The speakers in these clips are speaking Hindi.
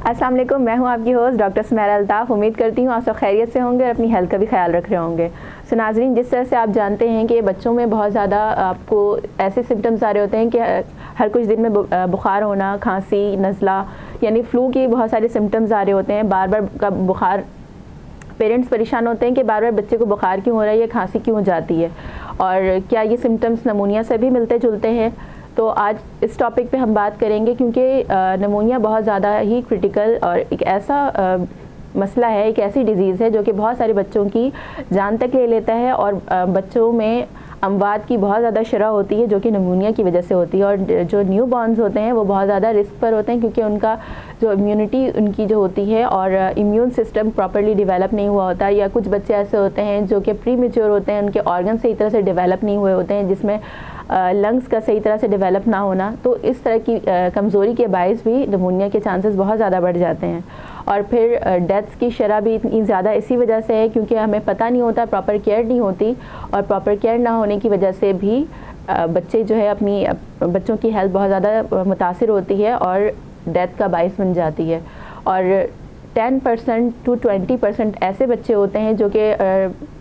अस्सलाम वालेकुम, मैं हूं आपकी होस्ट डॉक्टर सुमेरा अल्ताफ़। उम्मीद करती हूं आप सब खैरियत से होंगे और अपनी हेल्थ का भी ख्याल रख रहे होंगे। सो नाज़रीन, जिस तरह से आप जानते हैं कि बच्चों में बहुत ज़्यादा आपको ऐसे सिम्टम्स आ रहे होते हैं कि हर कुछ दिन में बुखार होना, खांसी, नज़ला, यानी फ़्लू के बहुत सारे सिम्टम्स आ रहे होते हैं। बार बार का बुखार, पेरेंट्स परेशान होते हैं कि बार बार बच्चे को बुखार क्यों हो रहा है या खांसी क्यों हो जाती है, और क्या ये सिम्टम्स नमूनिया से भी मिलते जुलते हैं। तो आज इस टॉपिक पे हम बात करेंगे, क्योंकि नमूनिया बहुत ज़्यादा ही क्रिटिकल और एक ऐसा मसला है, एक ऐसी डिज़ीज़ है जो कि बहुत सारे बच्चों की जान तक ले लेता है, और बच्चों में अमवात की बहुत ज़्यादा शरह होती है जो कि नमूनिया की वजह से होती है। और जो न्यू बॉर्न्स होते हैं वो बहुत ज़्यादा रिस्क पर होते हैं, क्योंकि उनका जो इम्यूनिटी उनकी जो होती है और इम्यून सिस्टम प्रॉपर्ली डेवलप नहीं हुआ होता, या कुछ बच्चे ऐसे होते हैं जो कि प्री मैच्योर होते हैं, उनके ऑर्गन सही तरह से डेवलप नहीं हुए होते हैं, जिसमें लंग्स का सही तरह से डेवलप ना होना। तो इस तरह की कमज़ोरी के बायस भी नमूनिया के चांसेस बहुत ज़्यादा बढ़ जाते हैं। और फिर डेथ्स की शरह भी इतनी ज़्यादा इसी वजह से है क्योंकि हमें पता नहीं होता, प्रॉपर केयर नहीं होती, और प्रॉपर केयर ना होने की वजह से भी बच्चे जो है अपनी बच्चों की हेल्थ बहुत ज़्यादा मुतासिर होती है और डेथ का बायस बन जाती है। और 10% to 20% ऐसे बच्चे होते हैं जो कि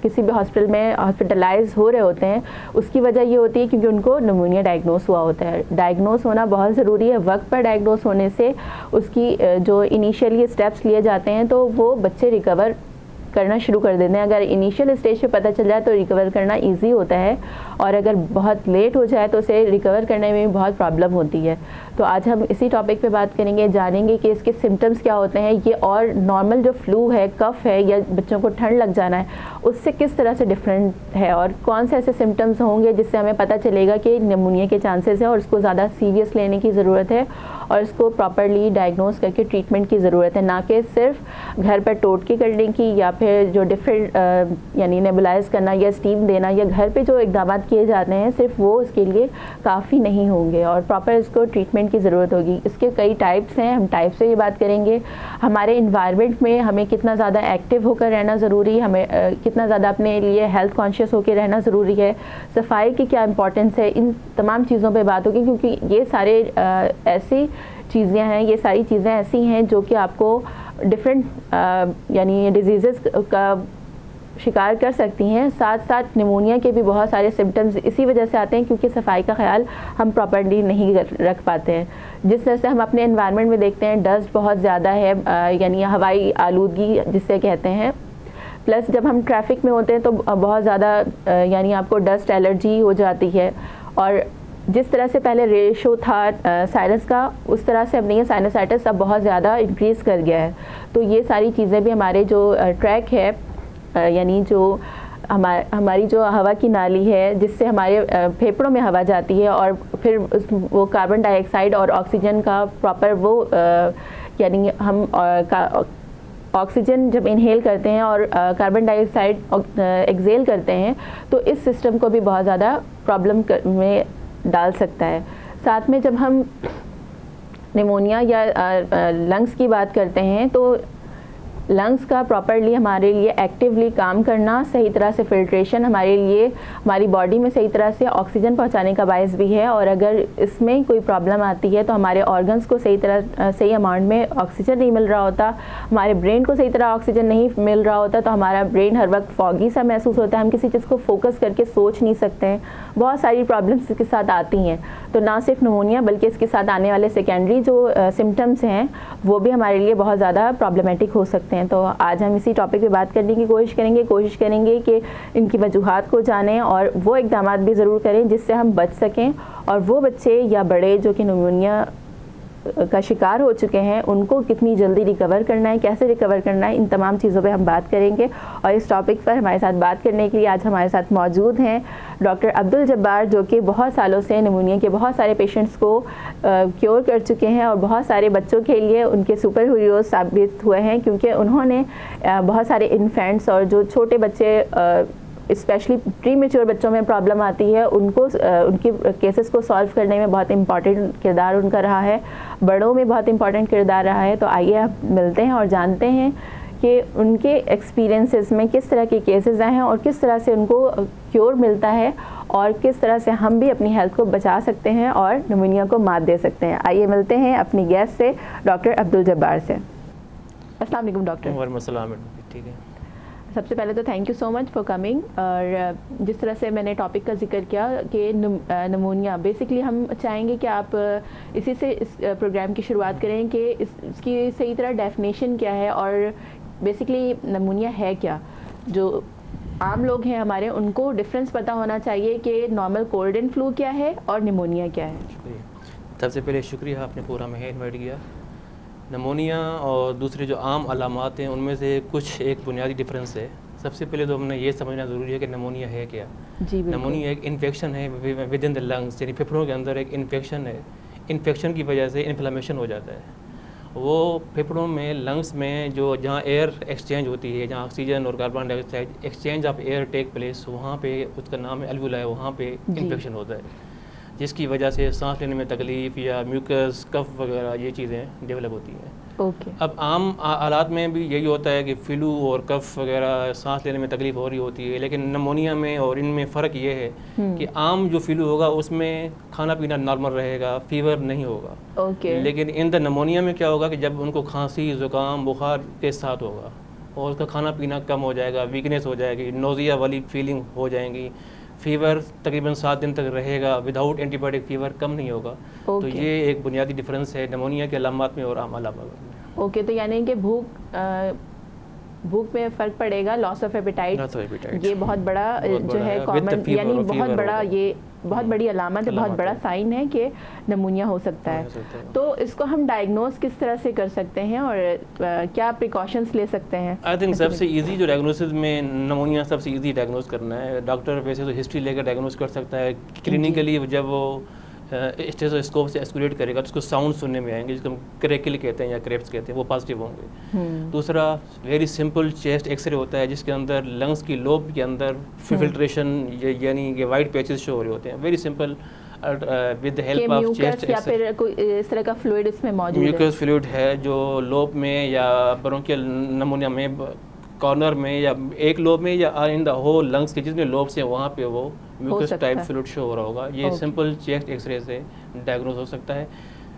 किसी भी हॉस्पिटल में हॉस्पिटलाइज हो रहे होते हैं। उसकी वजह ये होती है क्योंकि उनको नमूनिया डायग्नोस हुआ होता है। डायग्नोस होना बहुत ज़रूरी है। वक्त पर डायग्नोस होने से उसकी जो इनिशियली स्टेप्स लिए जाते हैं तो वो बच्चे रिकवर करना शुरू कर देते हैं। अगर इनिशियल स्टेज पे पता चल जाए तो रिकवर करना इजी होता है, और अगर बहुत लेट हो जाए तो उसे रिकवर करने में भी बहुत प्रॉब्लम होती है। तो आज हम इसी टॉपिक पे बात करेंगे, जानेंगे कि इसके सिम्टम्स क्या होते हैं, ये और नॉर्मल जो फ्लू है, कफ है, या बच्चों को ठंड लग जाना है, उससे किस तरह से डिफरेंट है, और कौन से ऐसे सिम्टम्स होंगे जिससे हमें पता चलेगा कि निमोनिया के चांसेस हैं और उसको ज़्यादा सीरियस लेने की ज़रूरत है और इसको प्रॉपरली डायग्नोस करके ट्रीटमेंट की ज़रूरत है, ना कि सिर्फ घर पर टोटके करने की, या फिर जो डिफरेंट यानी नेबुलाइज करना या स्टीम देना, या घर पे जो इक़दाम किए जाते हैं सिर्फ वो उसके लिए काफ़ी नहीं होंगे, और प्रॉपर इसको ट्रीटमेंट की ज़रूरत होगी। इसके कई टाइप्स हैं, हम टाइप से ये बात करेंगे। हमारे इन्वायरमेंट में हमें कितना ज़्यादा एक्टिव होकर रहना ज़रूरी, हमें कितना ज़्यादा अपने लिए हेल्थ कॉन्शियस होकर रहना ज़रूरी है, सफाई की क्या इंपॉर्टेंस है, इन तमाम चीज़ों पे बात होगी, क्योंकि ये सारे ऐसी चीज़ें हैं, ये सारी चीज़ें ऐसी हैं जो कि आपको डिफरेंट यानी डिजीज़ का शिकार कर सकती हैं। साथ साथ निमोनिया के भी बहुत सारे सिम्टम्स इसी वजह से आते हैं क्योंकि सफाई का ख्याल हम प्रॉपर्ली नहीं रख पाते हैं। जिस तरह से हम अपने एनवायरनमेंट में देखते हैं, डस्ट बहुत ज़्यादा है, यानी हवाई आलूदगी जिससे कहते हैं, प्लस जब हम ट्रैफिक में होते हैं तो बहुत ज़्यादा यानी आपको डस्ट एलर्जी हो जाती है। और जिस तरह से पहले रेशो था साइनस का, उस तरह से अब नहीं है, साइनसाइटिस अब बहुत ज़्यादा इंक्रीज़ कर गया है। तो ये सारी चीज़ें भी हमारे जो ट्रैक है, यानी जो हमारी जो हवा की नाली है जिससे हमारे फेफड़ों में हवा जाती है, और फिर वो कार्बन डाइऑक्साइड और ऑक्सीजन का प्रॉपर वो यानी हम ऑक्सीजन जब इनहेल करते हैं और कार्बन डाइऑक्साइड एक्सेल करते हैं तो इस सिस्टम को भी बहुत ज़्यादा प्रॉब्लम में डाल सकता है। साथ में जब हम निमोनिया या लंग्स की बात करते हैं तो लंग्स का प्रॉपरली हमारे लिए एक्टिवली काम करना, सही तरह से फिल्ट्रेशन हमारे लिए हमारी बॉडी में सही तरह से ऑक्सीजन पहुंचाने का बायस भी है। और अगर इसमें कोई प्रॉब्लम आती है तो हमारे ऑर्गन्स को सही अमाउंट में ऑक्सीजन नहीं मिल रहा होता, हमारे ब्रेन को सही तरह ऑक्सीजन नहीं मिल रहा होता, तो हमारा ब्रेन हर वक्त फॉगी सा महसूस होता है, हम किसी चीज़ को फोकस करके सोच नहीं सकते हैं। बहुत सारी प्रॉब्लम्स इसके साथ आती हैं। तो ना सिर्फ निमोनिया बल्कि इसके साथ आने वाले सेकेंडरी जो सिम्टम्स हैं वो भी हमारे लिए बहुत ज़्यादा प्रॉब्लमेटिक हो सकते हैं। तो आज हम इसी टॉपिक पे बात करने की कोशिश करेंगे कि इनकी वजूहात को जानें और वो इक़दाम भी ज़रूर करें जिससे हम बच सकें, और वो बच्चे या बड़े जो कि निमोनिया का शिकार हो चुके हैं उनको कितनी जल्दी रिकवर करना है, कैसे रिकवर करना है, इन तमाम चीज़ों पे हम बात करेंगे। और इस टॉपिक पर हमारे साथ बात करने के लिए आज हमारे साथ मौजूद हैं डॉक्टर अब्दुल जब्बार, जो कि बहुत सालों से निमोनिया के बहुत सारे पेशेंट्स को क्योर कर चुके हैं और बहुत सारे बच्चों के लिए उनके सुपर हीरोज साबित हुए हैं, क्योंकि उन्होंने बहुत सारे इन्फेंट्स और जो छोटे बच्चे स्पेशली प्री मैच्योर बच्चों में प्रॉब्लम आती है उनको उनकी केसेस को सॉल्व करने में बहुत इंपॉर्टेंट किरदार उनका रहा है, बड़ों में बहुत इंपॉर्टेंट किरदार रहा है। तो आइए आप मिलते हैं और जानते हैं कि उनके एक्सपीरियंसेस में किस तरह के केसेस आए हैं और किस तरह से उनको क्योर मिलता है, और किस तरह से हम भी अपनी हेल्थ को बचा सकते हैं और निमोनिया को मात दे सकते हैं। आइए मिलते हैं अपनी गेस्ट से, डॉक्टर अब्दुल जब्बार से। अस्सलाम वालेकुम डॉक्टर। वालेकुम अस्सलाम। ठीक है, सबसे पहले तो thank you so much for coming. और जिस तरह से मैंने टॉपिक का जिक्र किया कि नमूनिया, बेसिकली हम चाहेंगे कि आप इसी से इस प्रोग्राम की शुरुआत करें कि इसकी सही तरह डेफिनेशन क्या है और बेसिकली नमूनिया है क्या। जो आम लोग हैं हमारे, उनको डिफरेंस पता होना चाहिए कि नॉर्मल कोल्ड एंड फ्लू क्या है और निमोनिया क्या है। शुक्रिया। सबसे पहले शुक्रिया आपने पूरा में इन्वाइट किया। नमोनिया और दूसरे जो आम अलामात हैं उनमें से कुछ एक बुनियादी डिफरेंस है। सबसे पहले तो हमने ये समझना ज़रूरी है कि नमोनिया है क्या। जी, नमोनिया एक इन्फेक्शन है विद इन द लंग्स, यानी फेफड़ों के अंदर एक इन्फेक्शन है। इन्फेक्शन की वजह से इन्फ्लेमेशन हो जाता है। वो फेफड़ों में, लंग्स में जो जहाँ एयर एक्सचेंज होती है, जहाँ ऑक्सीजन और carbon dioxide exchange of air take place, वहाँ पे उसका नाम है एल्वुला है, वहाँ पे इन्फेक्शन होता है, जिसकी वजह से सांस लेने में तकलीफ़ या म्यूकस, कफ वगैरह ये चीज़ें डेवलप होती हैं। ओके। अब आम हालात में भी यही होता है कि फ्लू और कफ वगैरह सांस लेने में तकलीफ़ हो रही होती है, लेकिन नमोनिया में और इनमें फ़र्क ये है कि आम जो फ्लू होगा उसमें खाना पीना नॉर्मल रहेगा, फीवर नहीं होगा। ओके। लेकिन इन द नमोनिया में क्या होगा कि जब उनको खांसी, ज़ुकाम, बुखार के साथ होगा और उसका खाना पीना कम हो जाएगा, वीकनेस हो जाएगी, नोज़िया वाली फीलिंग हो जाएंगी, फीवर तकरीबन 7 दिन तक रहेगा, विदाउट एंटीबायोटिक फीवर कम नहीं होगा। तो ये एक बुनियादी डिफरेंस है नमोनिया के अलामात में और आम अलामात में। ओके, तो यानी कि भूख में फ़र्क पड़ेगा, लॉस ऑफ एपेटाइट, ये बहुत बड़ा जो है कॉमन, यानी बहुत बड़ा, ये बहुत बड़ी अलामत है, बहुत बड़ा साइन है कि नमूनिया हो सकता है। तो इसको हम डायग्नोस किस तरह से कर सकते हैं और क्या प्रिकॉशंस ले सकते हैं? आई थिंक सबसे इजी जो डायग्नोसिस में नमोनिया सबसे इजी डायग्नोस करना है। डॉक्टर वैसे तो हिस्ट्री लेकर डायग्नोस कर सकता है। क्लिनिकली जब वो स्टेथोस्कोप से एस्कुलेट करेगा तो उसको साउंड सुनने में आएंगे, जिसको हम क्रेकिल कहते हैं या क्रेप्स कहते हैं, वो पॉजिटिव होंगे। दूसरा वेरी सिंपल चेस्ट एक्सरे होता है, जिसके अंदर लंग्स की लोब के अंदर फिल्ट्रेशन यानी कि वाइट पैचेस शो हो रहे होते हैं। Very simple with help of chest या फिर कोई इस तरह का फ्लूइड इसमें मौजूद है। म्यूकस फ्लूइड है जो लोब में या ब्रोंकियल नमोनिया में कॉर्नर में या एक लोब में या इन द होल लंग्स के जितने लोब्स हैं वहाँ पे वो म्यूकस टाइप फ्लूइड शो हो रहा होगा। ये सिंपल चेस्ट एक्सरे से डायग्नोज हो सकता है।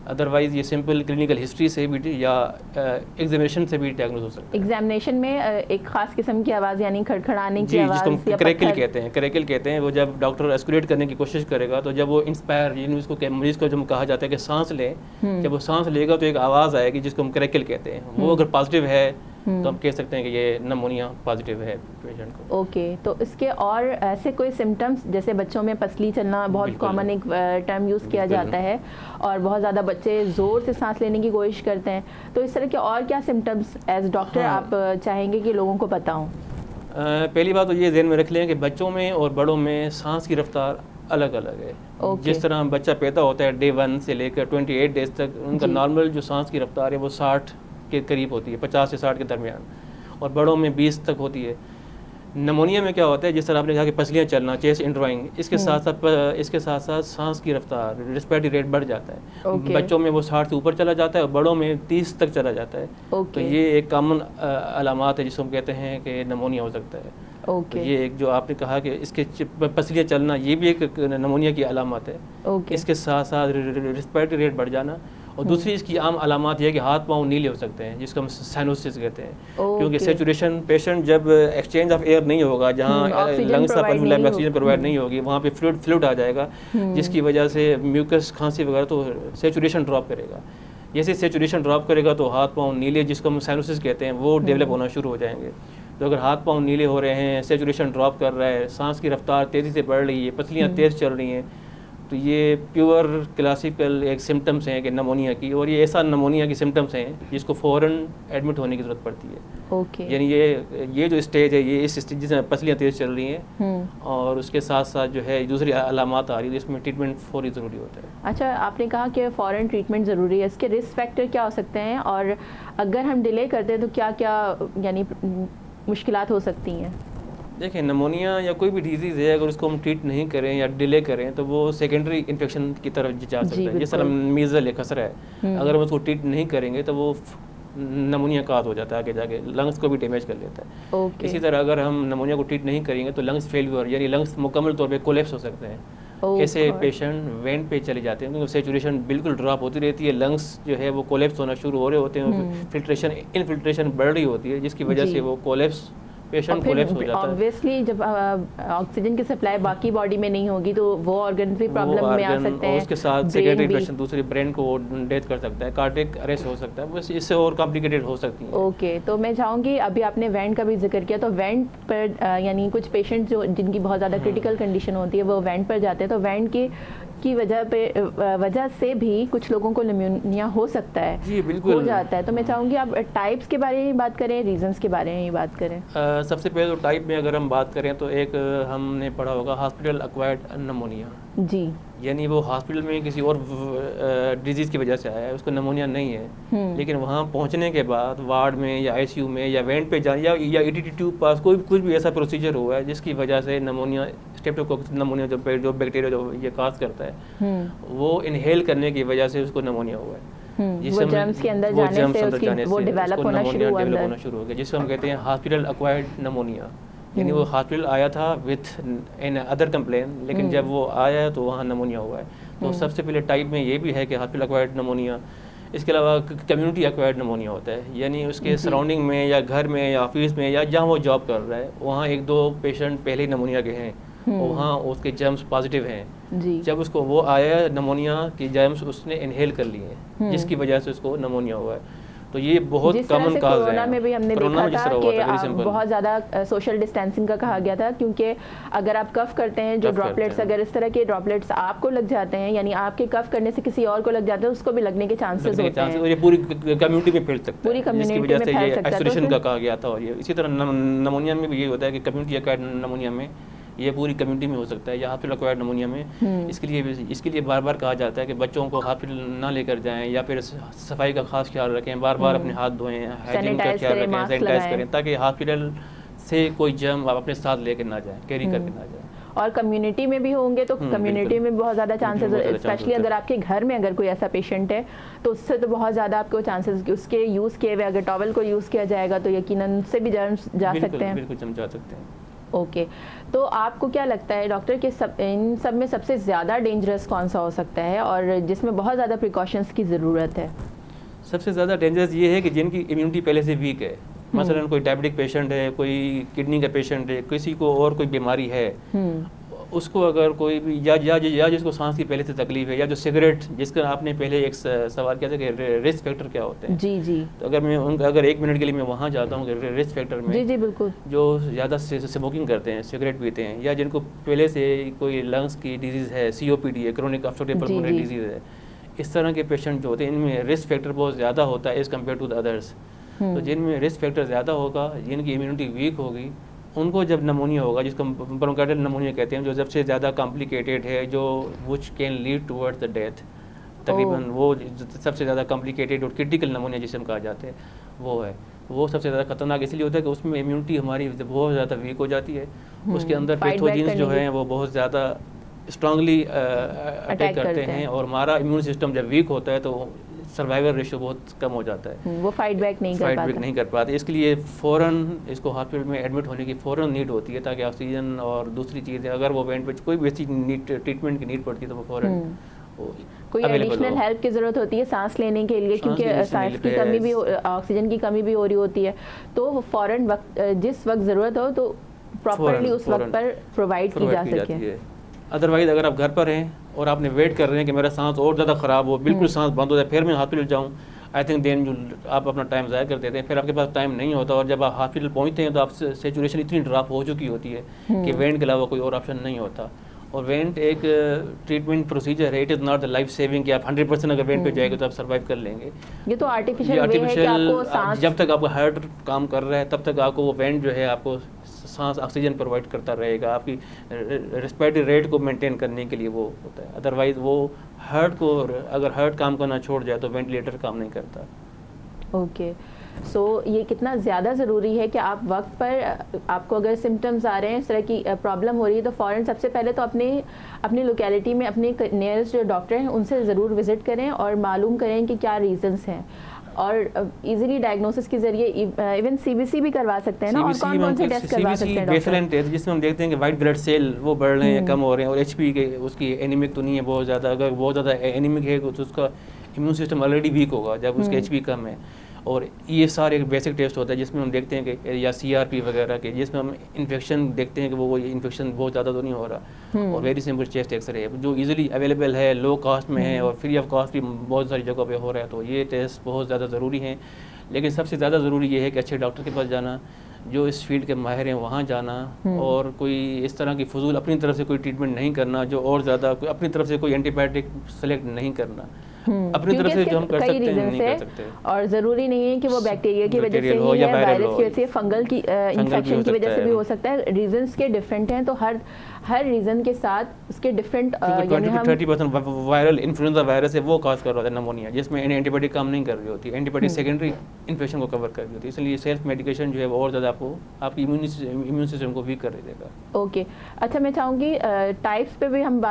अदरवाइज ये सिंपल क्लिनिकल हिस्ट्री से भी या एग्जामिनेशन से भी डायग्नोज हो सकता है। एग्जामिनेशन में एक खास किस्म की आवाज़ यानी खड़खड़ाने की आवाज़, जिसको क्रेकिल कहते हैं, क्रेकिल कहते हैं। वो जब डॉक्टर एस्कुलेट करने की कोशिश करेगा तो जब वो इंस्पायर, यानी उसको मरीज को जब कहा जाता है कि सांस ले, जब वो सांस लेगा तो एक आवाज़ आएगी जिसको हम क्रेकिल कहते हैं। वो अगर पॉजिटिव है तो हम कह सकते हैं कि ये नमोनिया पॉजिटिव है पेशेंट को। ओके, तो इसके और ऐसे कोई सिम्टम्स, जैसे बच्चों में पसली चलना बहुत कॉमन एक टर्म यूज़ किया जाता है और बहुत ज़्यादा बच्चे ज़ोर से सांस लेने की कोशिश करते हैं, तो इस तरह के और क्या सिम्टम्स एज डॉक्टर आप चाहेंगे कि लोगों को पता हों? पहली बात तो ये ध्यान में रख लें कि बच्चों में और बड़ों में सांस की रफ्तार अलग अलग है। जिस तरह बच्चा पैदा होता है डे 1 से लेकर 28 डेज तक, उनका नॉर्मल जो सांस की रफ्तार है वो 60 के करीब होती है, 50 से 60 के दरमियान, और बड़ों में 20 तक होती है। नमोनिया में क्या होता है, जिस तरह आपने कहा कि पसलियाँ चलना, चेस्ट इंटरवाइंग, इसके साथ साथ सांस की रफ्तार, रेस्पिरेटरी रेट बढ़ जाता है। बच्चों में वो 60 से ऊपर चला जाता है और बड़ों में 30 तक चला जाता है। तो ये एक कॉमन अलामात है जिसको हम कहते हैं कि नमोनिया हो सकता है। तो ये एक जो आपने कहा कि इसके पसलियाँ चलना, ये भी एक नमोनिया की अलामत है। इसके साथ साथ रेस्पिरेटरी रेट बढ़ जाना, और दूसरी इसकी आम अलामत यह है कि हाथ पाँव नीले हो सकते हैं, जिसको हम साइनोसिस कहते हैं। क्योंकि सेचुरेशन, पेशेंट जब एक्सचेंज ऑफ एयर नहीं होगा, जहाँ लंग्स ऑफ ऑक्सीजन प्रोवाइड नहीं होगी, वहाँ पे फ्लूइड आ जाएगा, जिसकी वजह से म्यूकस, खांसी वगैरह, तो सेचुरेशन ड्रॉप करेगा। जैसे सेचुरेशन ड्रॉप करेगा तो हाथ पाँव नीले, जिसको हम साइनोसिस कहते हैं, वो डेवलप होना शुरू हो जाएंगे। तो अगर हाथ पाँव नीले हो रहे हैं, सेचुरेशन ड्रॉप कर रहा है, सांस की रफ्तार तेज़ी से बढ़ रही है, पसलियाँ तेज़ चल रही हैं, तो ये प्योर क्लासिकल एक सिम्टम्स हैं कि नमोनिया की, और ये ऐसा नमोनिया की सिम्टम्स हैं जिसको फ़ौरन एडमिट होने की ज़रूरत पड़ती है। यानी ये जो स्टेज है, ये इस स्टेज जिसमें पसलियाँ तेज़ चल रही हैं और उसके साथ साथ जो है दूसरी अलामत आ रही है, इसमें ट्रीटमेंट फौरी ज़रूरी होता है। अच्छा, आपने कहा कि फ़ौरन ट्रीटमेंट ज़रूरी है, इसके रिस्क फैक्टर क्या हो सकते हैं, और अगर हम डिले करते हैं तो क्या क्या यानी मुश्किलात हो सकती हैं? देखिए, नमोनिया या कोई भी डिजीज़ है, अगर उसको हम ट्रीट नहीं करें या डिले करें तो वो सेकेंडरी इन्फेक्शन की तरफ जा सकता है। जिस तरह मीज़ल है, खसरा है, अगर हम उसको ट्रीट नहीं करेंगे तो वो नमोनिया काज हो जाता है, आगे जाके लंग्स को भी डैमेज कर लेता है। इसी तरह अगर हम नमोनिया को ट्रीट नहीं करेंगे तो लंग्स फेलियर, यानी लंग्स मुकम्मल तौर पे कोलैप्स हो सकते हैं। ऐसे पेशेंट वेंट पे चले जाते हैं क्योंकि सेचुरेशन बिल्कुल ड्रॉप होती रहती है, लंग्स जो है वो कोलेप्स होना शुरू हो रहे होते हैं, फिल्ट्रेशन इनफिल्ट्रेशन बढ़ रही होती है जिसकी वजह से वो कोलेप्स पेशेंट कोलेप्स हो जाता है। ऑब्वियसली जब ऑक्सीजन की सप्लाई बाकी बॉडी में नहीं होगी तो वो ऑर्गन भी प्रॉब्लम में आ सकते हैं, उसके साथ सेकेंडरी पेशेंट दूसरे ब्रेन को डेथ कर सकता है, कार्डियक अरेस्ट हो सकता है, बस इससे और कॉम्प्लिकेटेड हो सकती है। ओके, तो मैं चाहूँगी अभी आपने वेंट का भी जिक्र किया, तो वेंट पर यानी कुछ पेशेंट जो जिनकी बहुत ज़्यादा क्रिटिकल कंडीशन होती है वो वेंट पर जाते हैं, तो वेंट की वजह से भी कुछ लोगों को निमोनिया हो सकता है, जी बिल्कुल हो जाता है। तो मैं चाहूँगी आप टाइप्स के बारे में बात करें, रीजंस के बारे में बात करें। सबसे पहले तो टाइप में अगर हम बात करें तो एक हमने पढ़ा होगा हॉस्पिटल एक्वायर्ड निमोनिया, जी, यानी वो हॉस्पिटल में किसी और डिजीज़ की वजह से आया है, उसको निमोनिया नहीं है, लेकिन वहाँ पहुँचने के बाद वार्ड में या आईसीयू में या वेंट पे जाए या ईटीटी ट्यूब पास कुछ भी ऐसा प्रोसीजर हुआ है जिसकी वजह से निमोनिया, स्ट्रेप्टोकोकस निमोनिया जो बैक्टीरिया जो ये काज करता है वो इनहेल करने की वजह से उसको निमोनिया हुआ है, वो जर्म्स के अंदर जाने से वो डेवलप होना शुरू हो गया, जिसको हम कहते हैं हॉस्पिटल एक्वायर्ड निमोनिया। यानी वो हॉस्पिटल आया था विथ एन अदर कंप्लेन, लेकिन जब वो आया तो वहाँ निमोनिया हुआ है। तो सबसे पहले टाइप में ये भी है कि हॉस्पिटल एक्वायर्ड निमोनिया, इसके अलावा कम्युनिटी एक्वायर्ड निमोनिया होता है, यानी उसके सराउंडिंग में या घर में या ऑफिस में या जहाँ वो जॉब कर रहा है वहाँ एक दो पेशेंट पहले ही निमोनिया के हैं, वहाँ उसके जर्म्स पॉजिटिव हैं, जब उसको वो आया निमोनिया के जर्म्स उसने इनहेल कर लिए जिसकी वजह से उसको निमोनिया हुआ है। तो ये बहुत कॉमन काज है। कोरोना में भी हमने देखा था कि बहुत ज़्यादा सोशल डिस्टेंसिंग का कहा गया था, क्योंकि अगर आप कफ करते हैं जो ड्रॉपलेट्स, अगर इस तरह के ड्रॉपलेट्स आपको लग जाते हैं यानी आपके कफ करने से किसी और को लग जाते हैं, उसको भी लगने के चांसेस होते हैं, ये पूरी कम्युनिटी में फैल सकता है, पूरी कम्युनिटी में फैल सकता है। आइसोलेशन का कहा गया था। और ये इसी तरह निमोनिया में भी ये होता है कि कम्युनिटी एक्वायर्ड निमोनिया में ये पूरी कम्युनिटी में हो सकता है या हॉस्पिटल एक्वायर्ड निमोनिया में। इसके लिए बार बार कहा जाता है कि बच्चों को हॉस्पिटल ना लेकर जाएं या फिर सफाई का खास ख्याल रखें, बार बार अपने हाथ धोएं, हाइजीन का ख्याल रखें, सैनिटाइज करें, ताकि हॉस्पिटल से कोई जर्म आप अपने साथ लेकर ना जाएं, कैरी करके ना जाएं। और कम्युनिटी में भी होंगे तो कम्युनिटी में बहुत ज़्यादा चांसेस, स्पेशली अगर आपके घर में अगर कोई ऐसा पेशेंट है तो उससे तो बहुत ज़्यादा आपको चांसेस कि उसके यूज़ किए हुए अगर टॉवल को यूज़ किया जाएगा तो यकीनन उससे भी जर्म्स जा सकते हैं। बिल्कुल जम जा सकते हैं। ओके, तो आपको क्या लगता है डॉक्टर कि इन सब में सबसे ज़्यादा डेंजरस कौन सा हो सकता है और जिसमें बहुत ज़्यादा प्रिकॉशंस की ज़रूरत है? सबसे ज़्यादा डेंजरस ये है कि जिनकी इम्यूनिटी पहले से वीक है, मसलन कोई डायबिटिक पेशेंट है, कोई किडनी का पेशेंट है, किसी को और कोई बीमारी है, उसको अगर कोई भी या जिसको सांस की पहले से तकलीफ है, या जो सिगरेट, जिसका आपने पहले एक सवाल किया था कि रिस्क फैक्टर क्या होते हैं। जी जी। तो अगर 1 मिनट के लिए मैं वहाँ जाता हूँ रिस्क फैक्टर में, जी जी बिल्कुल, जो ज़्यादा स्मोकिंग करते हैं, सिगरेट पीते हैं, या जिनको पहले से कोई लंग्स की डिजीज़ है, COPD है, क्रोनिक ऑब्स्ट्रक्टिव पल्मोनरी डिजीज़ है, इस तरह के पेशेंट जो होते हैं इनमें रिस्क फैक्टर बहुत ज़्यादा होता है as compare to the others. तो जिनमें रिस्क फैक्टर ज़्यादा होगा, जिनकी इम्यूनिटी वीक होगी, उनको जब निमोनिया होगा, जिसको ब्रोंकाइटिस निमोनिया कहते हैं, जो सबसे ज़्यादा कॉम्प्लिकेटेड है, जो which can lead towards the death, तकरीबन वो सबसे ज़्यादा कॉम्प्लिकेटेड और क्रिटिकल निमोनिया जिसे हम कहा जाते हैं वो सबसे ज़्यादा खतरनाक इसलिए होता है कि उसमें इम्यूनिटी हमारी बहुत ज़्यादा वीक हो जाती है, उसके अंदर पैथोजेंस जो हैं वो बहुत ज़्यादा स्ट्रांगली अटैक करते हैं, और हमारा इम्यून सिस्टम जब वीक होता है तो सर्वाइवल रेशियो बहुत कम हो जाता है, वो फाइट बैक नहीं कर पाते। इसके लिए फ़ौरन इसको हॉस्पिटल में एडमिट होने की फ़ौरन नीड होती है, ताकि ऑक्सीजन और दूसरी चीज़ें, अगर वो वेंट पे कोई भी ऐसी ट्रीटमेंट की नीड पड़ती है तो वो फ़ौरन कोई एडिशनल हेल्प की ज़रूरत होती है सांस लेने के लिए, क्योंकि सांस की कमी भी, ऑक्सीजन की कमी भी हो रही होती है, तो फ़ौरन जिस वक्त ज़रूरत हो तो प्रॉपरली उस वक्त पर प्रोवाइड की जा सके। अदरवाइज़ अगर आप घर पर हैं और आपने वेट कर रहे हैं कि मेरा सांस और ज़्यादा ख़राब हो, बिल्कुल सांस बंद हो जाए, फिर मैं हॉस्पिटल जाऊँ, आई थिंक देन आप अपना टाइम ज़ाया कर देते हैं, फिर आपके पास टाइम नहीं होता, और जब आप हॉस्पिटल पहुँचते हैं तो आप सेचुरेशन इतनी ड्रॉप हो चुकी होती है कि वेंट के अलावा कोई और ऑप्शन नहीं होता। और वेंट एक ट्रीटमेंट प्रोसीजर है, it is not the life saving कि आप 100% अगर वेंट पे जाएंगे तो आप सर्वाइव कर लेंगे। ये तो आर्टिफिशियल वे है कि आपको सांस, जब तक आपका हार्ट काम कर रहा है तब तक आपको वो वेंट जो है आपको सांस ऑक्सीजन प्रोवाइड करता रहेगा, आपकी रेस्पिरेटरी रेट को मेंटेन करने के लिए वो होता है। अदरवाइज वो हार्ट को, अगर हार्ट काम करना छोड़ जाए तो वेंटिलेटर काम नहीं करता। ओके, सो ये कितना ज़्यादा ज़रूरी है कि आप वक्त पर, आपको अगर सिम्टम्स आ रहे हैं, इस तरह की प्रॉब्लम हो रही है, तो फ़ौरन सबसे पहले तो अपनी लोकेलिटी में अपने नियरेस्ट जो डॉक्टर हैं उनसे ज़रूर विज़िट करें और मालूम करें कि क्या रीज़न्स हैं। और इजीली डायग्नोसिस के जरिए इवन सीबीसी भी करवा सकते हैं ना, और कौन कौन से टेस्ट करवा सकते हैं बेसलाइन टेस्ट जिसमें हम देखते हैं कि वाइट ब्लड सेल वो बढ़ रहे हैं, कम हो रहे हैं, और एचपी के उसकी एनीमिक तो नहीं है बहुत ज़्यादा, अगर बहुत ज़्यादा एनीमिक है तो उसका इम्यून सिस्टम ऑलरेडी वीक होगा जब उसके एचपी कम है। और ये सारे एक बेसिक टेस्ट होता है जिसमें हम देखते हैं कि या सीआरपी वगैरह के, जिसमें हम इन्फेक्शन देखते हैं कि वो इन्फेक्शन बहुत ज़्यादा तो नहीं हो रहा, और वेरी सिंपल चेस्ट एक्सरे जो इजीली अवेलेबल है, लो कॉस्ट में है और फ्री ऑफ कॉस्ट भी बहुत सारी जगहों पे हो रहा है। तो ये टेस्ट बहुत ज़्यादा ज़रूरी हैं, लेकिन सबसे ज़्यादा ज़रूरी ये है कि अच्छे डॉक्टर के पास जाना, जो इस फील्ड के माहिर हैं वहाँ जाना, और कोई इस तरह की फजूल अपनी तरफ से कोई ट्रीटमेंट नहीं करना, जो और ज़्यादा अपनी तरफ से कोई एंटीबायोटिक सेलेक्ट नहीं करना, अपनी तरफ से जो हम कर सकते हैं नहीं कर सकते। और ज़रूरी नहीं है कि वो बैक्टीरिया की वजह से ही है, वायरस की वजह से, फंगल की इन्फेक्शन की वजह से भी हो सकता है। रीजंस के डिफरेंट हैं, तो हर रीजन के साथ उसके डिफरेंट 20-30% वायरल इन्फ्लुएंजा वायरस है वो कॉज कर रहा है नमोनिया, जिसमें एंटीबायोटिक काम नहीं कर रही होती, एंटीबायोटिक सेकेंडरी इन्फेक्शन को कवर कर रही होती है, इसलिए सेल्फ मेडिकेशन जो है वो और ज़्यादा आपको आपकी इम्यून सिस्टम को वीक कर देगा। ओके, अच्छा, मैं चाहूँगी टाइप्स पे भी हम